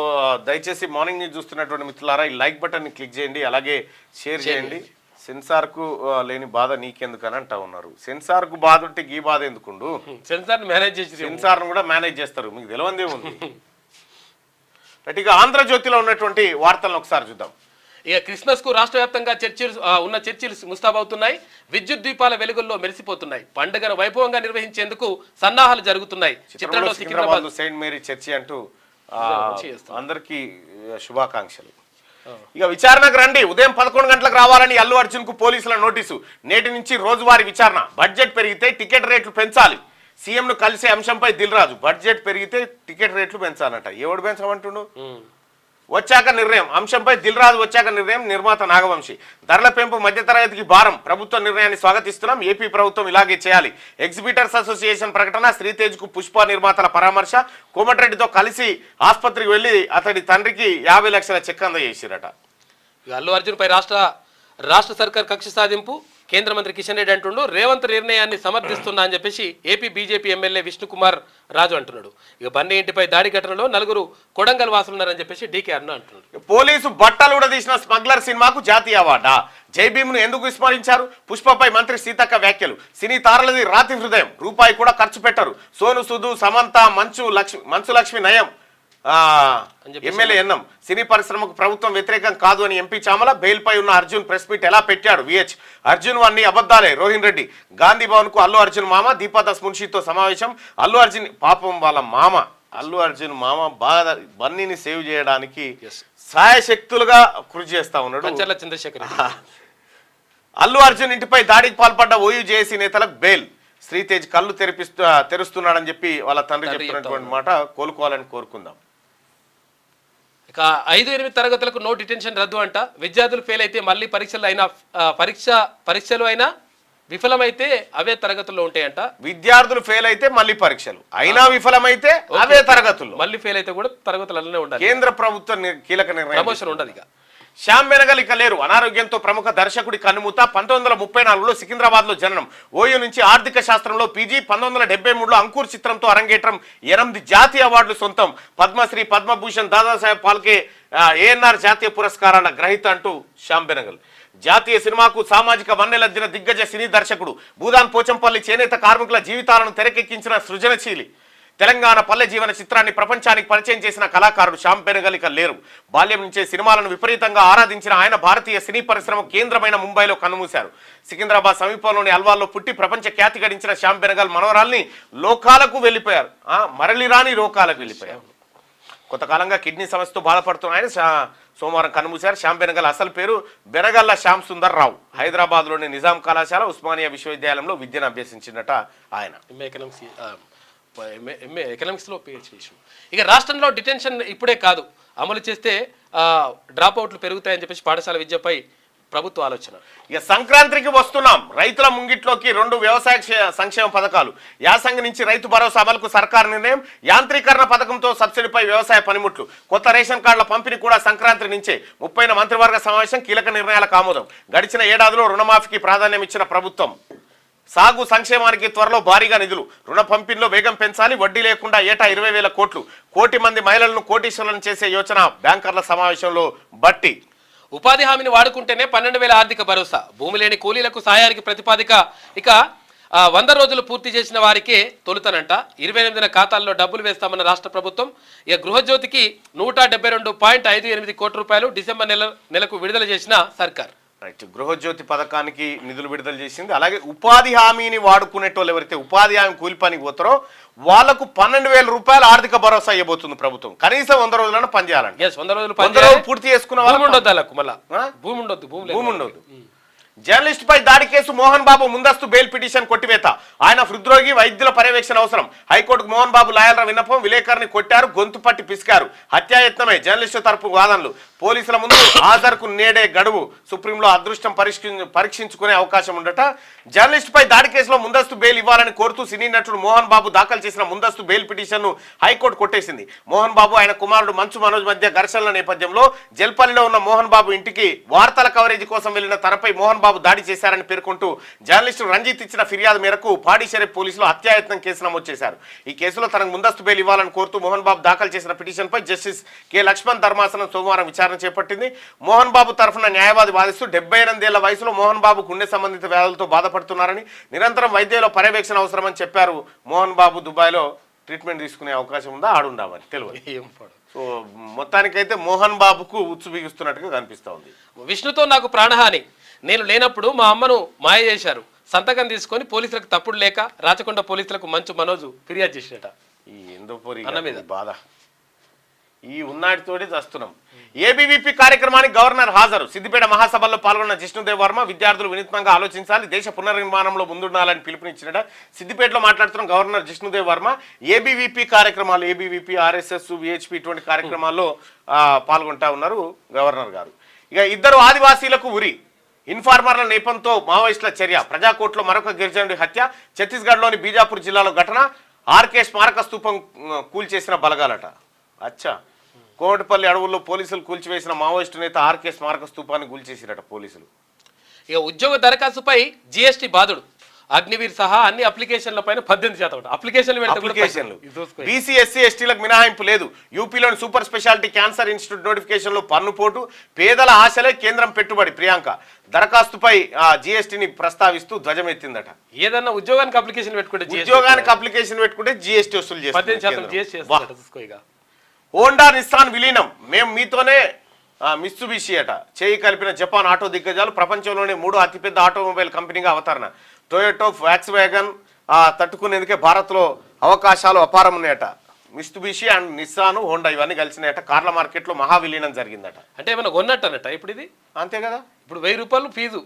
దయచేసి మార్నింగ్ న్యూస్ చూస్తున్నటువంటి మిత్రులారా ఈ లైక్ బటన్ని క్లిక్ చేయండి, అలాగే షేర్ చేయండి. సెన్సార్కు లేని బాధ నీకెందుకని అంటా ఉన్నారు. సెన్సార్కు బాధ ఉంటే ఈ బాధ ఎందుకుండు? సెన్సార్ మేనేజ్ చేసి సెన్సార్ను కూడా మేనేజ్ చేస్తారు, మీకు తెలియందే ఉంది. ఇక ఆంధ్రజ్యోతిలో ఉన్నటువంటి వార్తలను ఒకసారి చూద్దాం. ఇక క్రిస్మస్ కు రాష్ట్ర వ్యాప్తంగా ఉన్న చర్చిలు ముస్తాబవుతున్నాయి. విద్యుత్ దీపాల వెలుగుల్లో మెరిసిపోతున్నాయి. పండుగను వైభవంగా నిర్వహించేందుకు సన్నాహాలు జరుగుతున్నాయి. చిత్రంలో సికింద్రాబాద్ సెయింట్ మేరీ చర్చి అంటూ అందరికీ శుభాకాంక్షలు. ఇక విచారణకు రండి, ఉదయం 11 గంటలకు రావాలని అల్లు అర్జున్ కు పోలీసుల నోటీసు. నేటి నుంచి రోజువారీ విచారణ. బడ్జెట్ పెరిగితే టికెట్ రేట్లు పెంచాలి. సీఎంను కలిసే అంశంపై దిల్రాజు. బడ్జెట్ పెరిగితే టికెట్ రేట్లు పెంచాలంట. ఎవడు పెంచమంటుండు? వచ్చాక నిర్ణయం. అంశంపై దిల్రాజు వచ్చాక నిర్ణయం. నిర్మాత నాగవంశి. ధరల పెంపు మధ్యతరగతికి భారం. ప్రభుత్వ నిర్ణయాన్ని స్వాగతిస్తున్నాం. ఏపీ ప్రభుత్వం ఇలాగే చేయాలి. ఎగ్జిబిటర్స్ అసోసియేషన్ ప్రకటన. శ్రీతేజ్కు పుష్ప నిర్మాతల పరామర్శ. కోమటిరెడ్డితో కలిసి ఆసుపత్రికి వెళ్లి అతడి తండ్రికి 50 లక్షల చెక్ అందజేసిరట. అల్లు అర్జున్ పై రాష్ట్ర సర్కార్ కక్ష సాధింపు. కేంద్ర మంత్రి కిషన్ రెడ్డి అంటుండు రేవంత్ నిర్ణయాన్ని సమర్థిస్తున్నా అని చెప్పేసి AP BJP MLA Vishnukumar Raju అంటున్నాడు. ఇక బన్నీ ఇంటిపై దాడి ఘటనలో 4 కొడంగల్ వాసులున్నారని చెప్పేసి డీకే అన్న అంటున్నాడు. పోలీసు బట్టలు కూడా తీసిన స్మగ్లర్ సినిమాకు జాతీయ అవార్డా. జైభీమ్ను ఎందుకు విస్మరించారు? పుష్పపై మంత్రి సీతక్క వ్యాఖ్యలు. సినీ తారలది రాతి హృదయం, రూపాయి కూడా ఖర్చు పెట్టరు. సోను సుధు, సమంత, మంచు లక్ష్మి నయం. ఎమ్మెల్యే ఎన్నం. సినీ పరిశ్రమకు ప్రభుత్వం వ్యతిరేకం కాదు అని ఎంపీ చామల. బెయిల్పై ఉన్న అర్జున్ ప్రెస్ మీట్ ఎలా పెట్టాడు? విహెచ్ అర్జున్ అన్ని అబద్ధాలే. రోహిన్ రెడ్డి. గాంధీ భవన్ కు అల్లు అర్జున్ మామ దీపాదాస్ మున్షితో సమావేశం. అల్లు అర్జున్ పాపం వాళ్ళ మామ అల్లు అర్జున్ మామ బాగా బన్నీని సేవ్ చేయడానికి సాయశక్తులుగా కృషి చేస్తా ఉన్నాడు. చంద్రశేఖర్. అల్లు అర్జున్ ఇంటిపై దాడికి పాల్పడ్డ ఓయూ జేఏసీ నేతలకు బెయిల్. శ్రీతేజ్ కళ్ళు తెరుస్తున్నాడని చెప్పి వాళ్ళ తండ్రి చెప్తున్నటువంటి మాట కోలుకోవాలని కోరుకుందాం. ఇక 5-8 తరగతులకు నో డిటెన్షన్ రద్దు అంట. విద్యార్థులు ఫెయిల్ అయితే మళ్ళీ పరీక్షలు అయినా విఫలమైతే అవే తరగతుల్లో ఉంటాయంట. విద్యార్థులు ఫెయిల్ అయితే మళ్ళీ పరీక్షలు అయినా విఫలమైతే అవే తరగతుల్లో. మళ్ళీ ఫెయిల్ అయితే కూడా తరగతులనే ఉండాలి. కేంద్ర ప్రభుత్వం కీలక నిర్ణయం. ప్రమోషన్ ఉండదు. ఇక శ్యామ్ బెనగల్ ఇక లేరు. అనారోగ్యంతో ప్రముఖ దర్శకుడి కన్నుమూత. 1934లో సికింద్రాబాద్ లో జననం. ఓయూ నుంచి ఆర్థిక శాస్త్రంలో పీజీ. 1973లో అంకుర్ చిత్రంతో అరంగేట్రం. 8 జాతీయ అవార్డులు సొంతం. పద్మశ్రీ, పద్మభూషణ్, దాదాసాహెబ్ ఫాల్కే, ఏఎన్ఆర్ జాతీయ పురస్కారాల గ్రహీత అంటూ శ్యామ్ బెనగల్. జాతీయ సినిమాకు సామాజిక వన్నెలద్దిన దిగ్గజ సినీ దర్శకుడు. భూదాన్ పోచంపల్లి చేనేత కార్మికుల జీవితాలను తెరకెక్కించిన సృజనశీలి. తెలంగాణ పల్లె జీవన చిత్రాన్ని ప్రపంచానికి పరిచయం చేసిన కళాకారుడు శ్యామ్ బెనగల్ ఇక లేరు. బాల్యం నుంచే సినిమాలను విపరీతంగా ఆరాధించిన ఆయన భారతీయ సినీ పరిశ్రమ కేంద్రమైన ముంబైలో కన్నుమూశారు. సికింద్రాబాద్ సమీపంలోని అల్వాల్లో పుట్టి ప్రపంచ ఖ్యాతి గడించిన శ్యామ్ బెనగల్ మనవరాల్ని లోకాలకు వెళ్ళిపోయారు. మరలి రాని లోకాలకు వెళ్ళిపోయారు. కొంతకాలంగా కిడ్నీ సమస్యతో బాధపడుతున్న ఆయన సోమవారం కన్నుమూశారు. శ్యామ్ బెనగల్ అసలు పేరు బెనగల్ల శ్యామ్ సుందర్ రావు. హైదరాబాద్లోని నిజాం కళాశాల, ఉస్మానియా విశ్వవిద్యాలయంలో విద్యను అభ్యసించినట ఆయన. ఎంఏ ఎకనామిక్స్లో పిహెచ్డీ చేసాం. ఇక రాష్ట్రంలో డిటెన్షన్ ఇప్పుడే కాదు, అమలు చేస్తే డ్రాప్ అవుట్లు పెరుగుతాయని చెప్పేసి పాఠశాల విద్యపై ప్రభుత్వ ఆలోచన. ఇక సంక్రాంతికి వస్తున్నాం. రైతుల ముంగిట్లోకి 2 వ్యవసాయ సంక్షేమ పథకాలు. యాసంగి నుంచి రైతు భరోసా అమలుకు సర్కారు నిర్ణయం. యాంత్రీకరణ పథకంతో సబ్సిడీపై వ్యవసాయ పనిముట్లు. కొత్త రేషన్ కార్డుల పంపిణీ కూడా సంక్రాంతి నుంచే. 30న మంత్రివర్గ సమావేశం. కీలక నిర్ణయాలకు ఆమోదం. గడిచిన ఏడాదిలో రుణమాఫీకి ప్రాధాన్యం ఇచ్చిన ప్రభుత్వం. సాగు సంక్షేమానికి త్వరలో భారీగా నిధులు. రుణ పంపిణీలో వేగం పెంచాలి. వడ్డీ లేకుండా ఏటా 20,000 కోట్లు. 1 కోటి మంది మహిళలను కోటీశ్వరులను చేసే యోచన. బ్యాంకర్ల సమావేశంలో బట్టి. ఉపాధి హామీని వాడుకుంటేనే 12,000 ఆర్థిక భరోసా. భూమి లేని కూలీలకు సహాయానికి ప్రతిపాదిక. ఇక 100 రోజులు పూర్తి చేసిన వారికే తొలుతనంట. 28న ఖాతాల్లో డబ్బులు వేస్తామన్న రాష్ట్ర ప్రభుత్వం. ఇక గృహజ్యోతికి 172.58 కోట్ల రూపాయలు డిసెంబర్ నెలకు విడుదల చేసిన సర్కార్. రైట్. గృహజ్యోతి పథకానికి నిధులు విడుదల చేసింది. అలాగే ఉపాధి హామీని వాడుకునేటోళ్ళు ఎవరైతే ఉపాధి హామీ కూలి పనికి పోతారో వాళ్లకు 12,000 రూపాయలు ఆర్థిక భరోసా ఇవ్వబోతుంది ప్రభుత్వం. కనీసం 100 రోజులను పనిచేయాలండి. 100 రోజులు పూర్తి చేసుకున్న వాళ్ళు భూమి ఉండొద్దు. జర్నలిస్ట్ పై దాడి కేసు. మోహన్ బాబు ముందస్తు బెయిల్ పిటిషన్ కొట్టివేత. ఆయన హృద్రోగి, వైద్యుల పర్యవేక్షణ అవసరం. హైకోర్టుకు మోహన్ బాబు లాయర్ల విన్నపం. విలేకరిని కొట్టారు, గొంతు పట్టి పిసికారు. హత్యాయత్నమే జర్నలిస్టు తరపు వాదనలు. పోలీసుల ముందు హాజరుకు నేడే గడువు, సుప్రీంలో అదృష్టం పరీక్షించుకునే అవకాశం ఉండట. జర్నలిస్ట్ పై దాడి కేసులో ముందస్తు బెయిల్ ఇవ్వాలని కోరుతూ సినీ నటుడు మోహన్ బాబు దాఖలు చేసిన ముందస్తు బెయిల్ పిటిషన్ను హైకోర్టు కొట్టేసింది. మోహన్ బాబు ఆయన కుమారుడు మంచు మనోజ్ మధ్య ఘర్షణల నేపథ్యంలో జల్పల్లిలో ఉన్న మోహన్ బాబు ఇంటికి వార్తల కవరేజ్ కోసం వెళ్లిన తనపై మోహన్ బాబు దాడి చేశారని పేర్కొంటూ జర్నలిస్టు రంజిత్ ఇచ్చిన ఫిర్యాదు మేరకు పాడిషెరీ పోలీసులు హత్యాయత్నం కేసు నమోదు చేశారు. ఈ కేసులో తనకు ముందస్తు బెయిల్ ఇవ్వాలని కోరుతూ మోహన్ బాబు దాఖలు చేసిన పిటిషన్ పై జస్టిస్ కె లక్ష్మణ్ ధర్మాసనం సోమవారం విచారణ చేపట్టింది. మోహన్ బాబు తరఫున న్యాయవాది వాదిస్తూ 78 ఏళ్ల వయసులో మోహన్ బాబు గుండె సంబంధిత వ్యాధులతో బాధపడుతున్నారని, నిరంతరం వైద్యుల పర్యవేక్షణ అవసరమని చెప్పారు. మోహన్ బాబు దుబాయ్లో ట్రీట్మెంట్ తీసుకునే అవకాశం ఉందా, ఆడుండామని తెలియదు. సో మొత్తానికైతే మోహన్ బాబుకు ఉచ్చు బిగుస్తున్నట్టుగా కనిపిస్తూ ఉంది. విష్ణుతో నాకు ప్రాణహాని, నేను లేనప్పుడు మా అమ్మను మాయ చేశారు, సంతకం తీసుకొని పోలీసులకు తప్పుడు లేక రాచకొండ పోలీసులకు మంచు మనోజు ఫిర్యాదు చేసినట. ఈ ఎందుపోరి అన్న మీద బాధ ఈ ఉన్నాటితోటి చస్తున్నాం. ఏబీవీపీ కార్యక్రమానికి గవర్నర్ హాజరు. సిద్దిపేట మహాసభల్లో పాల్గొన్న జిష్ణుదేవ్ వర్మ విద్యార్థులు వినూత్నంగా ఆలోచించాలి, దేశ పునర్నిర్మాణంలో ముందుండాలని పిలుపునిచ్చినట. సిద్దిపేటలో మాట్లాడుతున్న గవర్నర్ జిష్ణుదేవ్ వర్మ ఏబీవీపీ కార్యక్రమాలు, ఏబీవీపీ, ఆర్ఎస్ఎస్, విహెచ్పి ఇటువంటి కార్యక్రమాల్లో పాల్గొంటా ఉన్నారు గవర్నర్ గారు. ఇక ఇద్దరు ఆదివాసీలకు ఉరి, ఇన్ఫార్మర్ల నేపంతో మావోయిస్టుల చర్య, ప్రజాకోట్లో మరొక గిరిజనుడి హత్య, ఛత్తీస్గఢ్లోని బీజాపూర్ జిల్లాలో ఘటన, ఆర్కే స్మారక స్తూపం కూల్చేసిన బలగాలట. అచ్చా, కోమటిపల్లి అడవుల్లో పోలీసులు కూల్చివేసిన మావోయిస్టు నేత ఆర్కే స్మారక స్తూపాన్ని కూల్చేసిరట పోలీసులు. ఇక ఉద్యోగ దరఖాస్తుపై జీఎస్టీ బాధుడు, అగ్నివీర్ సహా అన్ని అప్లికేషన్ల పైన 18% అప్లికేషన్లు. బీసీ, ఎస్సీ, ఎస్టీలకు మినహాయింపు లేదు. యూపీలోని సూపర్ స్పెషాలిటీ క్యాన్సర్ ఇన్స్టిట్యూట్ నోటిఫికేషన్లో పన్నుపోటు, పేదల ఆశలే కేంద్రం పెట్టుబడి. ప్రియాంక దరఖాస్తుపై జీఎస్టీని ప్రస్తావిస్తూ ధ్వజమెత్తిందట. ఏదన్నా ఉద్యోగానికి అప్లికేషన్ పెట్టుకుంటే జీఎస్టీ వసూలు చేస్తారు. హోండా నిస్సాన్ విలీనం, మేము మీతోనే మిత్సుబిషి అట. చేయి కలిపిన జపాన్ ఆటో దిగ్గజాలు, ప్రపంచంలోనే 3వ అతిపెద్ద ఆటోమొబైల్ కంపెనీగా అవతరణ. టొయోటో, వాక్స్ వ్యాగన్ తట్టుకునేందుకే భారత్లో అవకాశాలు అపారం ఉన్నాయట. మిత్సుబిషి అండ్ నిస్సాన్, హోండా ఇవన్నీ కలిసినాయట. కార్ల మార్కెట్లో మహా విలీనం జరిగిందట. అంటే ఏమైనా కొన్నట్టు అన్నట్ట ఇప్పుడు ఇది, అంతే కదా. ఇప్పుడు 1000 రూపాయలు ఫీజు,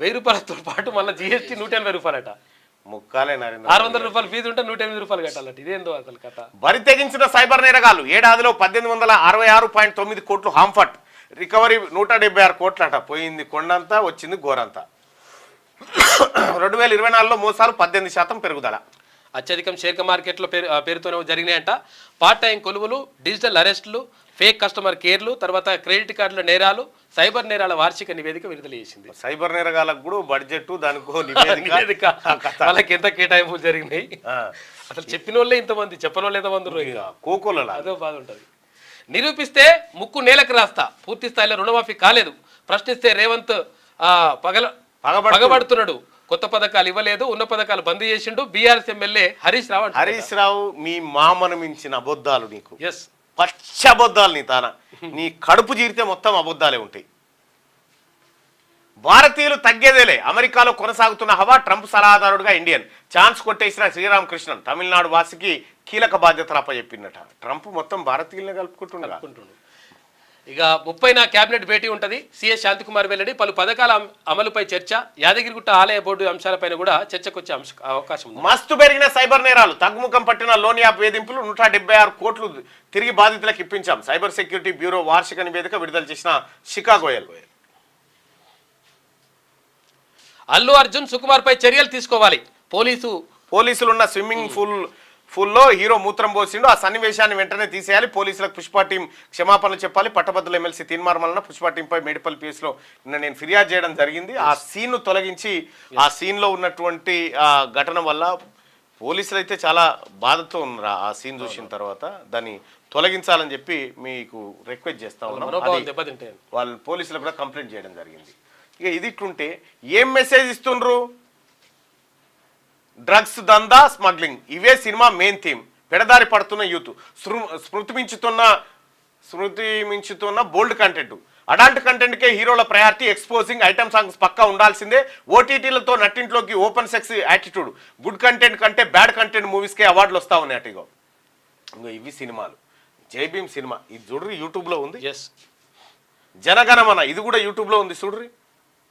1000 రూపాయలతో పాటు మళ్ళీ జీఎస్టీ 180 రూపాయలట. ముక్కాలే 600 రూపాయలు ఫీజు ఉంటే 108 రూపాయలు కట్టాలట. ఇదేందో అసలు కథ. బరి తెగించిన సైబర్ నేరగాలు, ఏడాదిలో 1866.9 కోట్లు హాంఫట్, రికవరీ 176 కోట్లట. పోయింది కొండంతా, వచ్చింది గోరంతా. 2024లో మోసాలు 18% పెరుగుదల. అత్యధికం షేర్ మార్కెట్లో పేరుతోనే జరిగినాయంట. పార్ట్ టైం కొలువులు, డిజిటల్ అరెస్టులు, ఫేక్ కస్టమర్ కేర్లు, తర్వాత క్రెడిట్ కార్డుల నేరాలు, సైబర్ నేరాల వార్షిక నివేదిక విడుదల చేసింది. సైబర్ నేరగాలకు కూడా బడ్జెట్, దానికో నివేదిక, వాళ్ళకి ఎంత కేటాయింపులు జరిగినాయి, అసలు చెప్పిన వాళ్ళే ఇంతమంది, చెప్పని వాళ్ళు ఎంతమంది, కోకోలలో అదో బాధ ఉంటుంది. నిరూపిస్తే ముక్కు నేలకు రాస్తా, పూర్తి స్థాయిలో రుణమాఫీ కాలేదు, ప్రశ్నిస్తే రేవంత్ పగబడుతున్నాడు, కొత్త పథకాలు ఇవ్వలేదు, ఉన్న పథకాలు బంద్ చేసిండు. బీఆర్ఎస్ ఎమ్మెల్యే హరీష్ రావు మీ మామను మించిన అబద్ధాలు నీకు, ఎస్ పచ్చ అబద్ధాలు నీ తాన, నీ కడుపు జీరితే మొత్తం అబద్ధాలే ఉంటాయి. భారతీయులు తగ్గేదేలే, అమెరికాలో కొనసాగుతున్న హవా, ట్రంప్ సలహాదారుడుగా ఇండియన్, ఛాన్స్ కొట్టేసిన శ్రీరామకృష్ణన్ తమిళనాడు వాసికి కీలక బాధ్యతలు అప్పచెప్పిందట. ట్రంప్ మొత్తం భారతీయులనే కలుపుకుంటున్నాడు. ఇక 30న కేబినెట్ భేటీ ఉంటుంది. సిఎస్ శాంతికుమార్ వెల్లడి, పలు పథకాల అమలుపై చర్చ, యాదగిరిగుట్ట ఆలయ బోర్డు అంశాలపైన కూడా చర్చకు వచ్చే అవకాశం ఉంది. మస్తు పెరిగిన సైబర్ నేరాలు, తగ్గుముఖం పట్టిన లోన్ యాప్ వేధింపులు, 176 కోట్లు తిరిగి బాధితులకు ఇప్పించాం. సైబర్ సెక్యూరిటీ బ్యూరో వార్షిక నివేదిక విడుదల చేసిన షికాగోయల్. అల్లు అర్జున్, సుకుమార్ పై చర్యలు తీసుకోవాలి, పోలీసులున్న స్విమ్మింగ్ ఫుల్లో హీరో మూత్రం పోసిండు. ఆ సన్నివేశాన్ని వెంటనే తీసేయాలి. పోలీసులకు పుష్ప టీం క్షమాపణలు చెప్పాలి. పట్టభద్రుల ఎమ్మెల్సీ తీన్మార్మలన పుష్ప టీంపై మేడిపల్లి పిఎస్లో నిన్న నేను ఫిర్యాదు చేయడం జరిగింది. ఆ సీన్ను తొలగించి, ఆ సీన్లో ఉన్నటువంటి ఘటన వల్ల పోలీసులు అయితే చాలా బాధతో ఉన్నారు. ఆ సీన్ చూసిన తర్వాత దాన్ని తొలగించాలని చెప్పి మీకు రిక్వెస్ట్ చేస్తా ఉన్నాం. వాళ్ళు పోలీసులకు కూడా కంప్లైంట్ చేయడం జరిగింది. ఇక ఇది ఇట్లుంటే ఏం మెసేజ్ ఇస్తుండ్రు? డ్రగ్స్, దందా, స్మగ్లింగ్, ఇవే సినిమా మెయిన్ థీమ్. పెడదారి పడుతున్న యూత్, స్మృతి మించుతున్న బోల్డ్ కంటెంట్. అలాంటి కంటెంట్కే హీరోల ప్రయారిటీ. ఎక్స్పోజింగ్ ఐటమ్ సాంగ్స్ పక్కా ఉండాల్సిందే. ఓటీటీలతో నట్టింట్లోకి open sex attitude. Good content కంటే బ్యాడ్ కంటెంట్ మూవీస్కే అవార్డులు వస్తా ఉన్నాయి. అటుగో ఇంకో ఇవి సినిమాలు. జై భీమ్ సినిమా ఇది చూడ్రి, యూట్యూబ్లో ఉంది. ఎస్, జనగణమన ఇది కూడా యూట్యూబ్లో ఉంది చూడ్రి.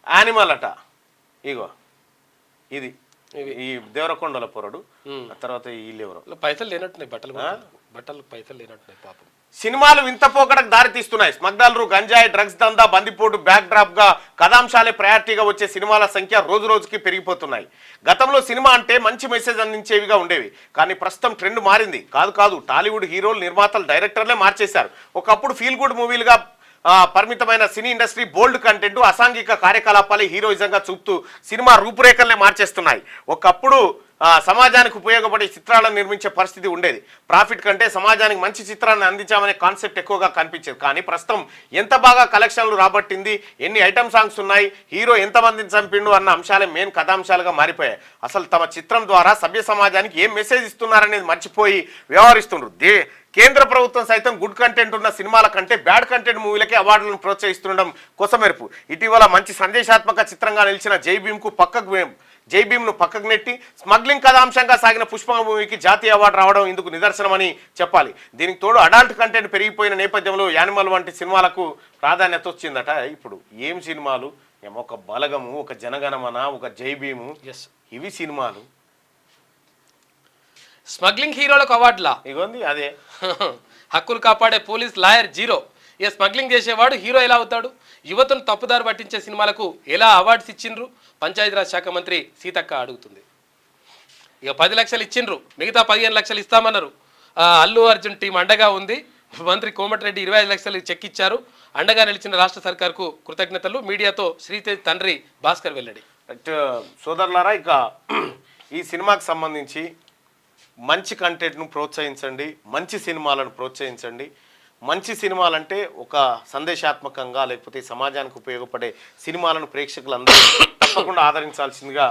యానిమల్ అట, ఇగో ఇది ఈ దేవరకొండల పొరడు. ఆ తర్వాత వీళ్ళెవరో పైసలు లేనట్టున్నాయి బట్టలు. బట్టలకు పైసలు లేనట్టున్నాయి పాపం. సినిమాలు వింత పోకడకు దారి తీస్తున్నాయి. స్మగ్లర్లు, గంజాయి, డ్రగ్స్ దందా, బందిపోటు బ్యాక్ డ్రాప్ గా కథాంశాలే ప్రయారిటీగా వచ్చే సినిమాల సంఖ్య రోజు రోజుకి పెరిగిపోతున్నాయి. గతంలో సినిమా అంటే మంచి మెసేజ్ అందించేవిగా ఉండేవి, కానీ ప్రస్తుతం ట్రెండ్ మారింది. కాదు టాలీవుడ్ హీరోలు, నిర్మాతలు, డైరెక్టర్లే మార్చేశారు. ఒకప్పుడు ఫీల్ గుడ్ మూవీలుగా పరిమితమైన సినీ ఇండస్ట్రీ బోల్డ్ కంటెంట్, అసాంఘిక కార్యకలాపాలే హీరోయిజంగా చూపుతూ సినిమా రూపురేఖల్నే మార్చేస్తున్నాయి. ఒకప్పుడు సమాజానికి ఉపయోగపడే చిత్రాలను నిర్మించే పరిస్థితి ఉండేది. ప్రాఫిట్ కంటే సమాజానికి మంచి చిత్రాన్ని అందించామనే కాన్సెప్ట్ ఎక్కువగా కనిపించేది. కానీ ప్రస్తుతం ఎంత బాగా కలెక్షన్లు రాబట్టింది, ఎన్ని ఐటమ్ సాంగ్స్ ఉన్నాయి, హీరో ఎంతమందిని చంపిండు అన్న అంశాలే మెయిన్ కథాంశాలుగా మారిపోయాయి. అసలు తమ చిత్రం ద్వారా సభ్య సమాజానికి ఏం మెసేజ్ ఇస్తున్నారనేది మర్చిపోయి వ్యవహరిస్తున్నారు. కేంద్ర ప్రభుత్వం సైతం గుడ్ కంటెంట్ ఉన్న సినిమాల కంటే బ్యాడ్ కంటెంట్ మూవీలకే అవార్డులను ప్రోత్సహిస్తుండడం కొసమెరుపు. ఇటీవల మంచి సందేశాత్మక చిత్రంగా నిలిచిన జై భీమ్ను పక్కకు నెట్టి స్మగ్లింగ్ కథాంశంగా సాగిన పుష్ప మూవీకి జాతీయ అవార్డు రావడం ఇందుకు నిదర్శనమని చెప్పాలి. దీనికి తోడు అడల్ట్ కంటెంట్ పెరిగిపోయిన నేపథ్యంలో యానిమల్ వంటి సినిమాలకు ప్రాధాన్యత వచ్చిందట. ఇప్పుడు ఏం సినిమాలు, ఒక బలగము, ఒక జనగణమన, ఒక జై భీము, ఇవి సినిమాలు. స్మగ్లింగ్ హీరోలకు అవార్డులా ఇగోంది అదే. హక్కులు కాపాడే పోలీస్, లాయర్ జీరో. ఇక స్మగ్లింగ్ చేసేవాడు హీరో ఎలా అవుతాడు? యువతను తప్పుదారి పట్టించే సినిమాలకు ఎలా అవార్డ్స్ ఇచ్చిండ్రు? పంచాయతీరాజ్ శాఖ మంత్రి సీతక్క అడుగుతుంది. ఇక 10 లక్షలు ఇచ్చిండ్రు, మిగతా 15 లక్షలు ఇస్తామన్నారు. అల్లు అర్జున్ టీం అండగా ఉంది. మంత్రి కోమటిరెడ్డి 25 లక్షలు చెక్ ఇచ్చారు. అండగా నిలిచిన రాష్ట్ర సర్కార్కు కృతజ్ఞతలు. మీడియాతో శ్రీతేజ్ తండ్రి భాస్కర్ వెల్లడి. సోదరులారా, ఇక ఈ సినిమాకి సంబంధించి మంచి కంటెంట్ను ప్రోత్సహించండి, మంచి సినిమాలను ప్రోత్సహించండి. మంచి సినిమాలంటే ఒక సందేశాత్మకంగా లేకపోతే సమాజానికి ఉపయోగపడే సినిమాలను ప్రేక్షకులందరూ తప్పకుండా ఆదరించాల్సిందిగా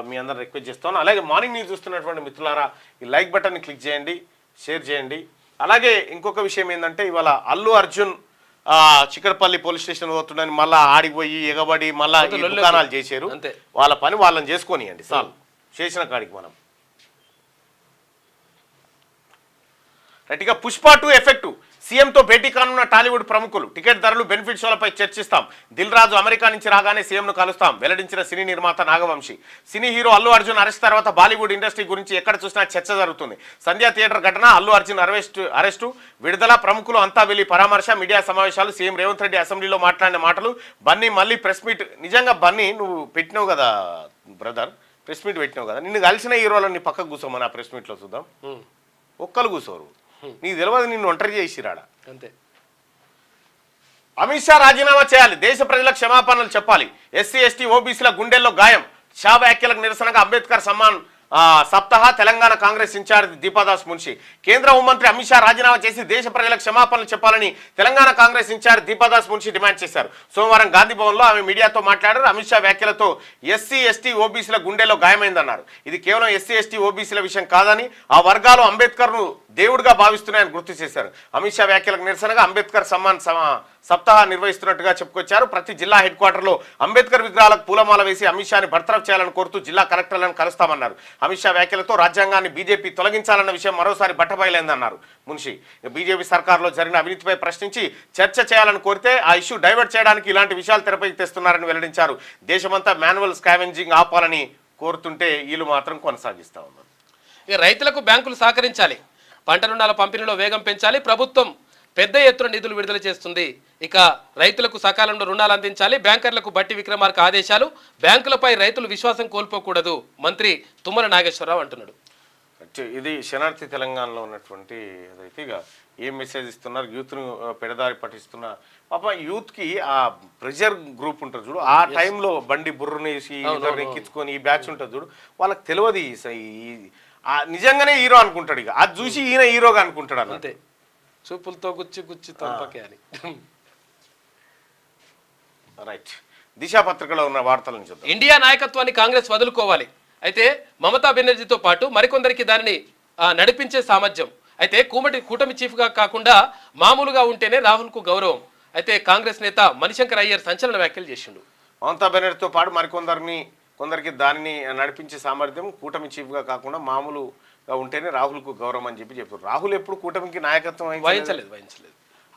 మీ అందరూ రిక్వెస్ట్ చేస్తాను. అలాగే మార్నింగ్ న్యూస్ చూస్తున్నటువంటి మిత్రులారా, ఈ లైక్ బటన్ని క్లిక్ చేయండి, షేర్ చేయండి. అలాగే ఇంకొక విషయం ఏంటంటే, ఇవాళ అల్లు అర్జున్ చిక్కడపల్లి పోలీస్ స్టేషన్ పోతుండని మళ్ళీ ఆడిపోయి ఎగబడి మళ్ళీ దుకాణాలు చేశారు. వాళ్ళ పని వాళ్ళని చేసుకోనియండి చాలు. చేసిన కాడికి మనం రైట్గా. పుష్ప 2 ఎఫెక్టు. సీఎంతో భేటీ కానున్న టాలీవుడ్ ప్రముఖులు. టికెట్ ధరలు, బెనిఫిట్ షోలపై చర్చిస్తాం. దిల్ రాజు అమెరికా నుంచి రాగానే సీఎంను కలుస్తాం వెల్లడించిన సినీ నిర్మాత Nagavamsi. Cine hero Allu Arjun arrest తర్వాత బాలీవుడ్ ఇండస్ట్రీ గురించి ఎక్కడ చూసినా చర్చ జరుగుతుంది. సంధ్యా థియేటర్ ఘటన, అల్లు అర్జున్ అరెస్టు, విడుదల, ప్రముఖులు అంతా వెళ్లి పరామర్శ, మీడియా సమావేశాలు, సీఎం రేవంత్ రెడ్డి అసెంబ్లీలో మాట్లాడిన మాటలు, బన్నీ మళ్ళీ ప్రెస్ మీట్. నిజంగా బన్నీ, నువ్వు పెట్టినావు కదా బ్రదర్, ప్రెస్ మీట్ పెట్టినావు కదా, నిన్ను కలిసిన హీరోలను నీ పక్కకు కూర్చోమని ఆ ప్రెస్ మీట్లో చూద్దాం. ఒక్కరు కూర్చోరు, నీకు తెలియదు, నిన్ను ఒంటరి చేసిరాడా అంతే. అమిత్ షా రాజీనామా చేయాలి, దేశ ప్రజలకు క్షమాపణలు చెప్పాలి. ఎస్సీ ఎస్టీ ఓబీసీల గుండెల్లో గాయం. షా వ్యాఖ్యలకు నిరసనగా అంబేద్కర్ సమ్మాన్ సప్తాహ. తెలంగాణ కాంగ్రెస్ ఇన్ఛార్జ్ దీపాదాస్ మున్షి. కేంద్ర హోంమంత్రి అమిత్ షా రాజీనామా చేసి దేశ ప్రజలకు క్షమాపణలు చెప్పాలని తెలంగాణ కాంగ్రెస్ ఇన్ఛార్జ్ దీపాదాస్ మున్షి డిమాండ్ చేశారు. సోమవారం గాంధీ భవన్లో ఆమె మీడియాతో మాట్లాడారు. అమిత్ షా వ్యాఖ్యలతో ఎస్సీ ఎస్టీ ఓబీసీల గుండెల్లో గాయమైందన్నారు. ఇది కేవలం ఎస్సీ ఎస్టీ ఓబీసీల విషయం కాదని, ఆ వర్గాలు అంబేద్కర్ను దేవుడిగా భావిస్తున్నాయని గుర్తు చేశారు. అమిత్ షా వ్యాఖ్యలకు నిరసనగా అంబేద్కర్ సమ్మాన్ సప్తాహ నిర్వహిస్తున్నట్టుగా చెప్పుకొచ్చారు. ప్రతి జిల్లా హెడ్ క్వార్టర్లో అంబేద్కర్ విగ్రహాలకు పూలమాల వేసి అమిత్ షాని బర్తరఫ్ చేయాలని కోరుతూ జిల్లా కలెక్టర్లను కలుస్తామన్నారు. అమిత్ షా వ్యాఖ్యలతో రాజ్యాంగాన్ని బీజేపీ తొలగించాలన్న విషయం మరోసారి బట్టబయలైందన్నారు మున్షి. బీజేపీ సర్కార్లో జరిగిన అవినీతిపై ప్రశ్నించి చర్చ చేయాలని కోరితే ఆ ఇష్యూ డైవర్ట్ చేయడానికి ఇలాంటి విషయాలు తెరపైకి తెస్తున్నారని వెల్లడించారు. దేశమంతా మాన్యువల్ స్కావెంజింగ్ ఆపాలని కోరుతుంటే వీళ్ళు మాత్రం కొనసాగిస్తా ఉన్నారు. ఇక రైతులకు బ్యాంకులు సహకరించాలి, పంట రుణాల పంపిణీలో వేగం పెంచాలి. ప్రభుత్వం పెద్ద ఎత్తున నిధులు విడుదల చేస్తుంది. ఇక రైతులకు సకాలంలో రుణాలు అందించాలి. బ్యాంకర్లకు బట్టి విక్రమార్క ఆదేశాలు. బ్యాంకులపై రైతులు విశ్వాసం కోల్పోకూడదు, మంత్రి తుమ్మల నాగేశ్వరరావు అంటున్నాడు. ఇది శనార్థి తెలంగాణలో ఉన్నటువంటి అదైతే ఇక ఏం మెసేజ్ ఇస్తున్నారు, యూత్ను పెడదారి పట్టిస్తున్న పాప యూత్కి ఆ ప్రెషర్ గ్రూప్ ఉంటుంది చూడు, ఆ టైంలో బండి బుర్రనేసి ఎక్కించుకొని ఈ బ్యాచ్ ఉంటుంది చూడు, వాళ్ళకి తెలియదు నిజంగానే హీరో అనుకుంటాడు. ఇక అది చూసి ఈయన హీరోగా అనుకుంటాడు అంతే, చూపులతో గుచ్చి తొంపకే అని. రైట్. దిశా పత్రికలో ఉన్న వార్తలను చూద్దాం. ఇండియా నాయకత్వాన్ని కాంగ్రెస్ వదులుకోవాలి. అయితే మమతా బెనర్జీతో పాటు మరికొందరికి దానిని నడిపించే సామర్థ్యం. అయితే కూటమి చీఫ్గా కాకుండా మామూలుగా ఉంటేనే రాహుల్కు గౌరవం. అయితే కాంగ్రెస్ నేత మణిశంకర్ అయ్యర్ సంచలన వ్యాఖ్యలు చేసిండు. మమతా బెనర్జీతో పాటు కొందరికి దానిని నడిపించే సామర్థ్యం, కూటమి చీఫ్గా కాకుండా మామూలుగా ఉంటేనే రాహుల్కు గౌరవం అని చెప్పారు. రాహుల్ ఎప్పుడు కూటమికి నాయకత్వం వహించలేదు.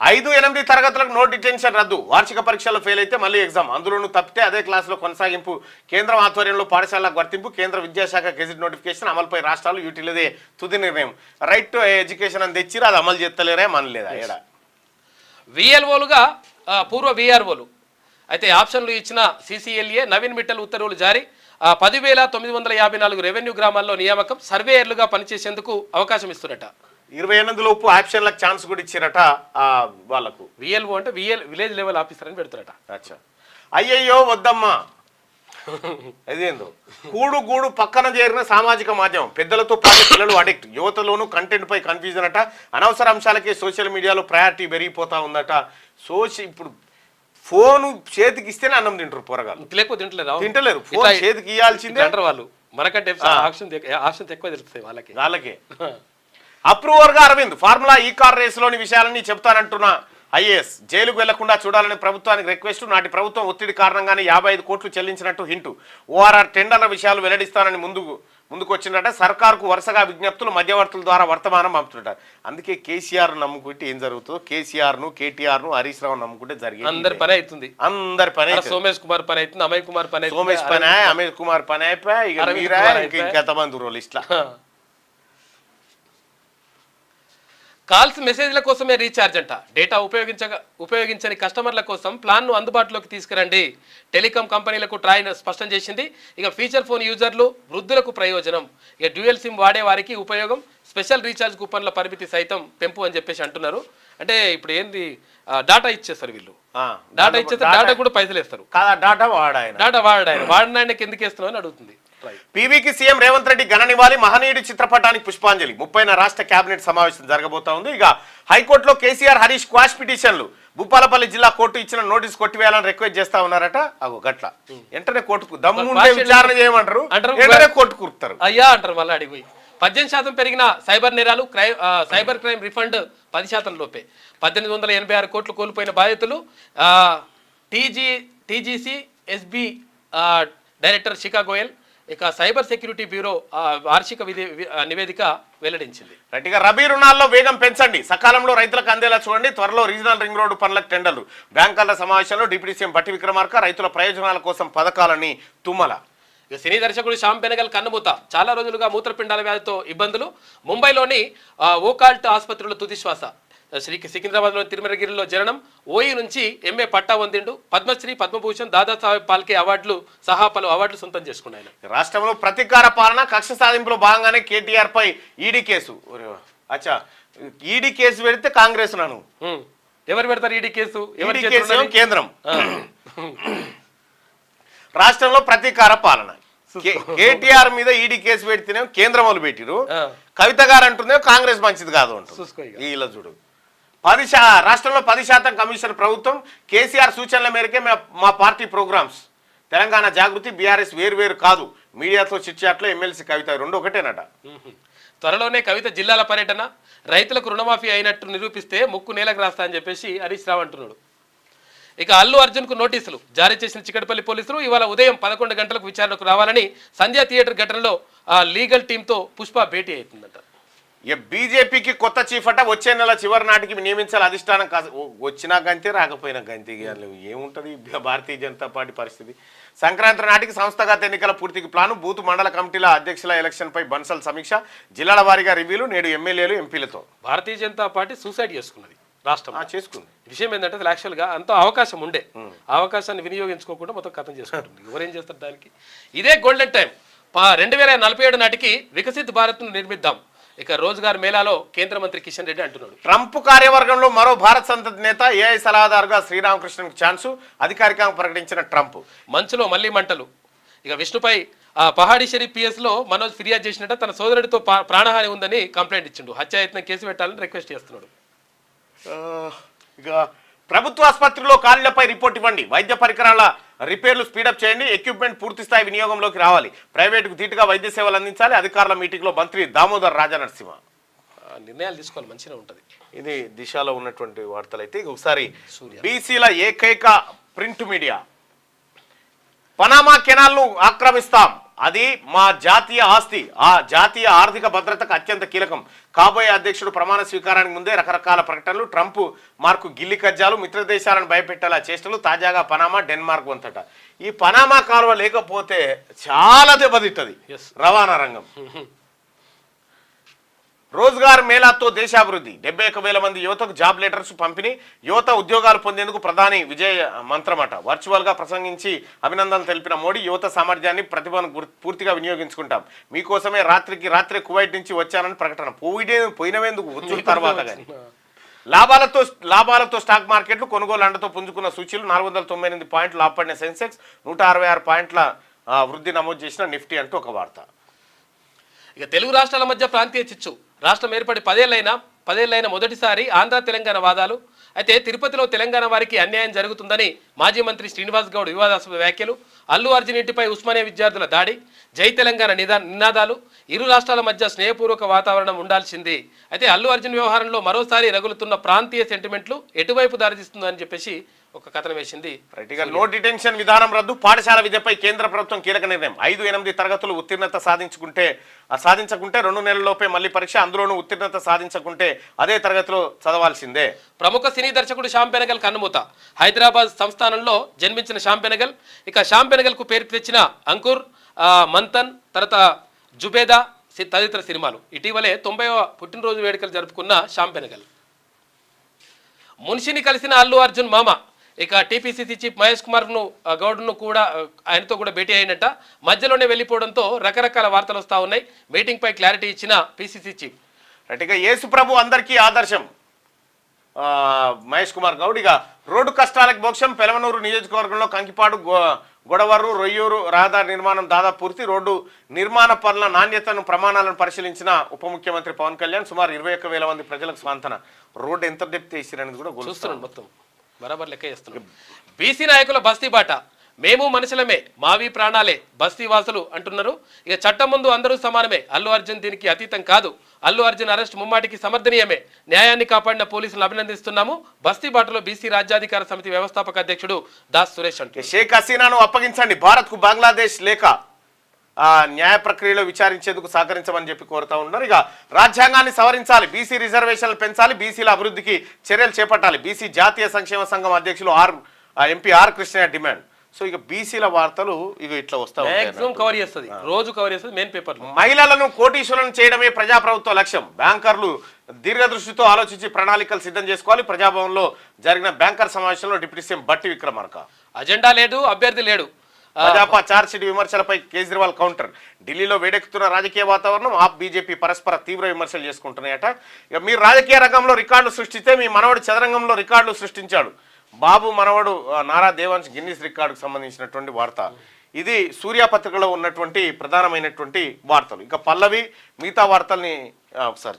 5, 8 తరగతులకు నో డిటెన్షన్ రద్దు. వార్షిక పరీక్షల్లో ఫెయిల్ అయితే మళ్ళీ ఎగ్జామ్, అందులోనూ తప్పితే అదే క్లాసులో కొనసాగింపు. కేంద్రం ఆధ్వర్యంలో పాఠశాలకు వర్తింపు. కేంద్ర విద్యాశాఖ గెజిట్ నోటిఫికేషన్ అమలుపై రాష్ట్రాలు యూటీలదే తుది నిర్ణయం. రైట్ టు ఎడ్యుకేషన్ అని తెచ్చిరు, అది అమలు చేస్తలేరే మనలేదా ఏడా. విఎల్ఓలుగా పూర్వ విఆర్ఓలు అయితే ఆప్షన్లు ఇచ్చిన సిసిఎల్ఏ నవీన్ మిట్టల్ ఉత్తర్వులు జారీ. 10,954 రెవెన్యూ గ్రామాల్లో నియామకం. సర్వేయర్లుగా పనిచేసేందుకు అవకాశం ఇస్తున్నట. 28 లోపు ఆప్షన్లకు ఛాన్స్ కూడా ఇచ్చారట వాళ్ళకు. విఎల్ఓ అంటే విలేజ్ లెవెల్ ఆఫీసర్ అని పెడతారట. అచ్చా, అయ్యయ్యో వద్దమ్మా. అదేందో కూడు గూడు పక్కన చేరిన సామాజిక మాధ్యమం, పెద్దలతో పాటు పిల్లలు అడిక్ట్. యువతలోనూ కంటెంట్ పై కన్ఫ్యూజన్ అట. అనవసర అంశాలకే సోషల్ మీడియాలో ప్రయారిటీ పెరిగిపోతా ఉందట. ఇప్పుడు ఫోను చేతికి ఇస్తేనే అన్నం తింటారు పోరగాలు, లేకపోతే తింటలేరు. ఫోన్ చేతికి ఇవ్వాల్సిందే అంటారు వాళ్ళు. మనకంటే ఆప్షన్ ఎక్కువ తెలుస్తాయి వాళ్ళకే. అప్రూవర్ గా అరవింద్ ఫార్ములా ఈ కార్ రేసులోని విషయాలన్నీ చెప్తానంటున్నా ఐఏఎస్. జైలుకు వెళ్లకుండా చూడాలని ప్రభుత్వానికి రిక్వెస్ట్. నాటి ప్రభుత్వం ఒత్తిడి కారణంగానే 55 కోట్లు చెల్లించినట్టు హింటు. ఓఆర్ఆర్ టెండర్ల విషయాలు వెల్లడిస్తానని ముందుకు వచ్చిందట. సర్కార్కు వరుసగా విజ్ఞప్తులు మధ్యవర్తుల ద్వారా వర్తమానం పంపుతుంటారు. అందుకే కేసీఆర్ నమ్ముకుంటే ఏం జరుగుతుందో, కేసీఆర్ ను కేటీఆర్ ను హరీష్ రావు నమ్ముకుంటే జరిగింది. అందరి పని అవుతుంది. సోమేష్ కుమార్ పని అవుతుంది, అమయ్ కుమార్ పని, సోమేష్ పని, అమయ్ కుమార్ పని అయిపోయి ఇంకెంతమంది రోల్ ఇట్లా. కాల్స్ మెసేజ్ల కోసమే రీఛార్జ్ అంట. డేటా ఉపయోగించని కస్టమర్ల కోసం ప్లాన్ను అందుబాటులోకి తీసుకురండి. టెలికాం కంపెనీలకు ట్రాయ్ స్పష్టం చేసింది. ఇక ఫీచర్ ఫోన్ యూజర్లు, వృద్ధులకు ప్రయోజనం. ఇక డ్యూయల్ సిమ్ వాడే వారికి ఉపయోగం. స్పెషల్ రీఛార్జ్ కూపన్ల పరిమితి సైతం పెంపు అని చెప్పేసి అంటున్నారు. అంటే ఇప్పుడు ఏంది, డాటా ఇచ్చేస్తారు వీళ్ళు. డాటా ఇచ్చేస్తే డాటా కూడా పైసలు వేస్తారు. డాటా వాడినాయనకి ఎందుకు వేస్తున్నావు అని అడుగుతుంది. పీవీకి సీఎం రేవంత్ రెడ్డి ఘన నివాళి. మహనీయుడి చిత్రపటానికి పుష్పాంజలి. 30న రాష్ట్ర కేబినెట్ సమావేశం జరగబోతా ఉంది. ఇక హైకోర్టులో కేసీఆర్ హరీష్ క్వాష్ పిటిషన్లు. భూపాలపల్లి జిల్లా కోర్టు ఇచ్చిన నోటీస్ కొట్టివేయాలని రిక్వెస్ట్ చేస్తా ఉన్నారట. అగో గట్ల వెంటనే కోర్టుకు దమ్ముంటే విచారణ చేయమంటారు, కోర్టు కూర్తారు అయ్యా అంటారు. మళ్ళీ అడిగిపోయి 18% పెరిగిన సైబర్ నేరాలు. సైబర్ క్రైమ్ రిఫండ్ 10% లోపే. 1886 కోట్లు కోల్పోయిన బాధితులు. టీజీసీ ఎస్బీ డైరెక్టర్ శిఖా గోయల్. ఇక సైబర్ సెక్యూరిటీ బ్యూరో వార్షిక నివేదిక వెల్లడించింది. రైట్గా రబీ రుణాల్లో వేగం పెంచండి, సకాలంలో రైతులకు అందేలా చూడండి. త్వరలో రీజనల్ రింగ్ రోడ్డు పనులకు టెండర్లు. బ్యాంకర్ల సమావేశంలో డిప్యూటీ సీఎం బట్టి విక్రమార్క. రైతుల ప్రయోజనాల కోసం పథకాలని తుమ్మల. ఇక సినీ దర్శకుడు శ్యామ్ బెనగల్ కన్నుమూత. చాలా రోజులుగా మూత్రపిండాల వ్యాధితో ఇబ్బందులు. ముంబైలోని ఓకాల్ట్ ఆసుపత్రిలో తుదిశ్వాస. సికింద్రాబాద్లో తిరుమలగిరిలో జననం. ఓయి నుంచి ఎంఏ పట్టా పొందిండు. పద్మశ్రీ, పద్మభూషణ్, దాదాసాహెబ్ పాల్కే అవార్డులు సహా పలు అవార్డులు సొంతం చేసుకున్నాయి. రాష్ట్రంలో ప్రతీకార పాలన, కక్ష సాధింపులో భాగంగానే కేటీఆర్ పై ఈడీ కేసు. అచ్చా, ఈడీ కేసు పెడితే కాంగ్రెస్ నన్ను ఎవరు పెడతారు? ఈడీ కేసు కేంద్రం. రాష్ట్రంలో ప్రతీకార పాలన. కేటీఆర్ మీద ఈడీ కేసు పెడితేనే కేంద్రం వాళ్ళు పెట్టిరు. కవిత గారు అంటుందే కాంగ్రెస్ మంచిది కాదు అంటుంది. ఇలా చూడు, రాష్ట్రంలో 10% కమిషన్ ప్రభుత్వం. కేసీఆర్ సూచనల మేరకే మా పార్టీ ప్రోగ్రామ్స్. తెలంగాణ జాగృతి, బీఆర్ఎస్ వేరు కాదు. మీడియాతో చిట్చాట్లో ఎమ్మెల్సీ కవిత రెండు ఒకటేనట. త్వరలోనే కవిత జిల్లాల పర్యటన. రైతులకు రుణమాఫీ అయినట్టు నిరూపిస్తే ముక్కు నేలకు రాస్తా అని చెప్పేసి హరీష్ రావు అంటున్నాడు. ఇక అల్లు అర్జున్కు నోటీసులు జారీ చేసిన చిక్కడపల్లి పోలీసులు. ఇవాళ ఉదయం 11 గంటలకు విచారణకు రావాలని. సంధ్యా థియేటర్ ఘటనలో లీగల్ టీంతో పుష్ప భేటీ అవుతుందంట. ఇక బీజేపీకి కొత్త చీఫ్ అట. వచ్చే నెల చివరి నాటికి నియమించాలి అధిష్టానం. వచ్చినా గంతే, రాకపోయినా గంతే. ఏముంటుంది భారతీయ జనతా పార్టీ పరిస్థితి. సంక్రాంతి నాటికి సంస్థాగత ఎన్నికల పూర్తికి ప్లాను. బూత్ మండల కమిటీల అధ్యక్షుల ఎలక్షన్పై బన్సల్ సమీక్ష. జిల్లాల వారీగా రివ్యూలు. నేడు ఎమ్మెల్యేలు, ఎంపీలతో. భారతీయ జనతా పార్టీ సూసైడ్ చేసుకున్నది రాష్ట్రం చేసుకుంది. విషయం ఏంటంటే యాక్చువల్గా అంత అవకాశం ఉండే, అవకాశాన్ని వినియోగించుకోకుండా మొత్తం కథం చేసుకుంటుంది. ఎవరేం చేస్తారు దానికి? ఇదే గోల్డెన్ టైం. 2047 నాటికి వికసిత్ భారత్ను నిర్మిద్దాం. ఇక రోజ్గార్ మేళాలో కేంద్ర మంత్రి కిషన్ రెడ్డి అంటున్నాడు. ట్రంప్ కార్యవర్గంలో మరో భారత్ సంతతి నేత. ఏఐ సలహాదారుగా శ్రీరామకృష్ణన్కు ఛాన్సు. అధికారికంగా ప్రకటించిన ట్రంప్. మంచులో మళ్లీ మంటలు. ఇక విష్ణుపై పహాడీ షరీఫ్ పిఎస్లో మనోజ్ ఫిర్యాదు చేసినట్టు తన సోదరుడితో ప్రాణహాని ఉందని కంప్లైంట్ ఇచ్చిండు. హత్యాయత్నం కేసు పెట్టాలని రిక్వెస్ట్ చేస్తున్నాడు. ఇక ప్రభుత్వ ఆసుపత్రిలో ఖాళీలపై రిపోర్ట్ ఇవ్వండి. వైద్య పరికరాల రిపేర్లు స్పీడప్ చేయండి. ఎక్విప్మెంట్ పూర్తిస్థాయి వినియోగంలోకి రావాలి. ప్రైవేటుకు ధీటుగా వైద్య సేవలు అందించాలి. అధికారుల మీటింగ్లో మంత్రి దామోదర్ రాజనరసింహ. నిర్ణయాలు తీసుకోవాలి, మంచిగా ఉంటుంది. ఇది దిశలో ఉన్నటువంటి వార్తలు. అయితే ఒకసారి బీసీల ఏకైక ప్రింట్ మీడియా. పనామా కెనాల్ను ఆక్రమిస్తాం. అది మా జాతీయ ఆస్తి, ఆ జాతీయ ఆర్థిక భద్రతకు అత్యంత కీలకం. కాబోయే అధ్యక్షుడు ప్రమాణ స్వీకారానికి ముందే రకరకాల ప్రకటనలు, ట్రంప్ మార్కు గిల్లి కజ్జాలు, మిత్ర దేశాలను భయపెట్టేలా చేష్టలు, తాజాగా పనామా, డెన్మార్క్ వంతట. ఈ పనామా కాలువ లేకపోతే చాలా దెబ్బతింటది రవాణా రంగం. రోజ్గార్ మేళాతో దేశాభివృద్ధి, 71,000 మంది యువతకు జాబ్ లెటర్స్ పంపిణీ, యువత ఉద్యోగాలు పొందేందుకు ప్రధాని విజయ్ మంత్రమట. వర్చువల్గా ప్రసంగించి అభినందనలు తెలిపిన మోడీ, యువత సామర్థ్యాన్ని ప్రతిభను పూర్తిగా వినియోగించుకుంటాం, మీకోసమే రాత్రే కువైట్ నుంచి వచ్చానని ప్రకటన. పోయినవేందుకు వచ్చిన తర్వాత కానీ లాభాలతో స్టాక్ మార్కెట్లు కొనుగోలు అండతో పుంజుకున్న సూచీలు 498 పాయింట్లు లాభపడిన సెన్సెక్స్ 166 పాయింట్ల వృద్ధి నమోదు చేసిన నిఫ్టీ అంటూ ఒక వార్త. ఇక తెలుగు రాష్ట్రాల మధ్య ప్రాంతీయ చిచ్చు, రాష్ట్రం ఏర్పడి 10 ఏళ్లైన మొదటిసారి ఆంధ్ర తెలంగాణ వాదాలు. అయితే తిరుపతిలో తెలంగాణ వారికి అన్యాయం జరుగుతుందని మాజీ మంత్రి శ్రీనివాస్ గౌడ్ వివాదాస్పద వ్యాఖ్యలు, అల్లు అర్జున్ ఇంటిపై ఉస్మానియా విద్యార్థుల దాడి, జై తెలంగాణ నినాదాలు, ఇరు రాష్ట్రాల మధ్య స్నేహపూర్వక వాతావరణం ఉండాల్సింది. అయితే అల్లు అర్జున్ వ్యవహారంలో మరోసారి రగులుతున్న ప్రాంతీయ సెంటిమెంట్లు ఎటువైపు దారితీస్తుందని చెప్పేసి ఒక కథనం వేసింది. నో డిటెన్షన్ విధానం రద్దు, పాఠశాల విద్యపై కేంద్ర ప్రభుత్వం కీలక నిర్ణయం. 5-8 తరగతులు ఉత్తీర్ణత సాధించకుంటే 2 నెలల్లోపే మళ్ళీ పరీక్ష, అందులోనూ ఉత్తీర్ణత సాధించకుంటే అదే తరగతిలో చదవాల్సిందే. ప్రముఖ సినీ దర్శకుడు శ్యామ్ బెనగల్ కన్నుమూత. హైదరాబాద్ సంస్థానంలో జన్మించిన శ్యామ్ బెనగల్, ఇక శ్యామ్ బెనగల్ కు పేరు తెచ్చిన అంకుర్, మంతన్, తర్వాత జుబేదా తదితర సినిమాలు. ఇటీవలే 90వ పుట్టినరోజు వేడుకలు జరుపుకున్న శ్యామ్ బెనగల్. మున్షిని కలిసిన అల్లు అర్జున్ మామ. ఇక టీపీసీసీ చీఫ్ మహేష్ కుమార్ గౌడ్ను కూడా ఆయనతో కూడా భేటీ అయినట్ట. మధ్యలోనే వెళ్ళిపోవడంతో రకరకాల వార్తలు వస్తూ ఉన్నాయి. మీటింగ్ పై క్లారిటీ ఇచ్చిన పీసీసీ చీఫ్. ఇక యేసు ప్రభు అందరికీ ఆదర్శం మహేష్ కుమార్ గౌడ్. ఇక రోడ్డు కష్టాలకు మోక్షం, పెలమనూరు నియోజకవర్గంలో కంకిపాడు, గొడవరు, రొయ్యూరు రహదారి నిర్మాణం దాదాపు పూర్తి. రోడ్డు నిర్మాణ పనుల నాణ్యతను ప్రమాణాలను పరిశీలించిన ఉప ముఖ్యమంత్రి పవన్ కళ్యాణ్. సుమారు 21,000 మంది ప్రజలకు స్వాంతన. రోడ్డు ఎంత డెప్త్ వేసిరనేది కూడా చూస్తున్నాను, మొత్తం బరాబర్ లెక్క చేస్తున్నాం. బీసీ నాయకుల బస్తీ బాట, మేము మనుషులమే, మావి ప్రాణాలే, బస్తీ వాసులు అంటున్నారు. ఇక చట్టం ముందు అందరూ సమానమే, అల్లు అర్జున్ దీనికి అతీతం కాదు, అల్లు అర్జున్ అరెస్ట్ ముమ్మాటికి సమర్థనీయమే, న్యాయాన్ని కాపాడిన పోలీసులను అభినందిస్తున్నాము. బస్తీ బాటలో బీసీ రాజ్యాధికార సమితి వ్యవస్థాపక అధ్యక్షుడు దాస్ సురేష్ అంటారు. షేక్ హసీనాను అప్పగించండి, భారత్ కు బంగ్లాదేశ్ లేక న్యాయ ప్రక్రియలో విచారించేందుకు సహకరించమని చెప్పి కోరుతా ఉన్నారు. ఇక రాజ్యాంగాన్ని సవరించాలి, బీసీ రిజర్వేషన్లు పెంచాలి, బీసీల అభివృద్ధికి చర్యలు చేపట్టాలి, బీసీ జాతీయ సంక్షేమ సంఘం అధ్యక్షులు MP R Krishnaiah demand. So ఇక బీసీల వార్తలు ఇక ఇట్లా వస్తాయి, కవర్ చేస్తుంది, రోజు కవర్ చేస్తుంది మెయిన్ పేపర్. మహిళలను కోటీశ్వరులను చేయడమే ప్రజాప్రభుత్వ లక్ష్యం, బ్యాంకర్లు దీర్ఘదృష్టితో ఆలోచించి ప్రణాళికలు సిద్ధం చేసుకోవాలి. ప్రజాభవన్లో జరిగిన బ్యాంకర్ సమావేశంలో డిప్యూటీ సీఎం బట్టి విక్రమార్క. అజెండా లేదు, అభ్యర్థి లేడు, భాజపా చార్జ్షీట్ విమర్శలపై కేజ్రీవాల్ కౌంటర్. ఢిల్లీలో వేడెక్కుతున్న రాజకీయ వాతావరణం, ఆప్ బీజేపీ పరస్పర తీవ్ర విమర్శలు చేసుకుంటున్నాయట. ఇక మీరు రాజకీయ రంగంలో రికార్డులు సృష్టిస్తే మీ మనవడు చదరంగంలో రికార్డులు సృష్టించాడు. బాబు మనవడు నారా దేవాంశ్ గిన్నిస్ రికార్డుకు సంబంధించినటువంటి వార్త. ఇది సూర్య పత్రికలో ఉన్నటువంటి ప్రధానమైనటువంటి వార్తలు. ఇక పల్లవి మిగతా వార్తల్ని ఒకసారి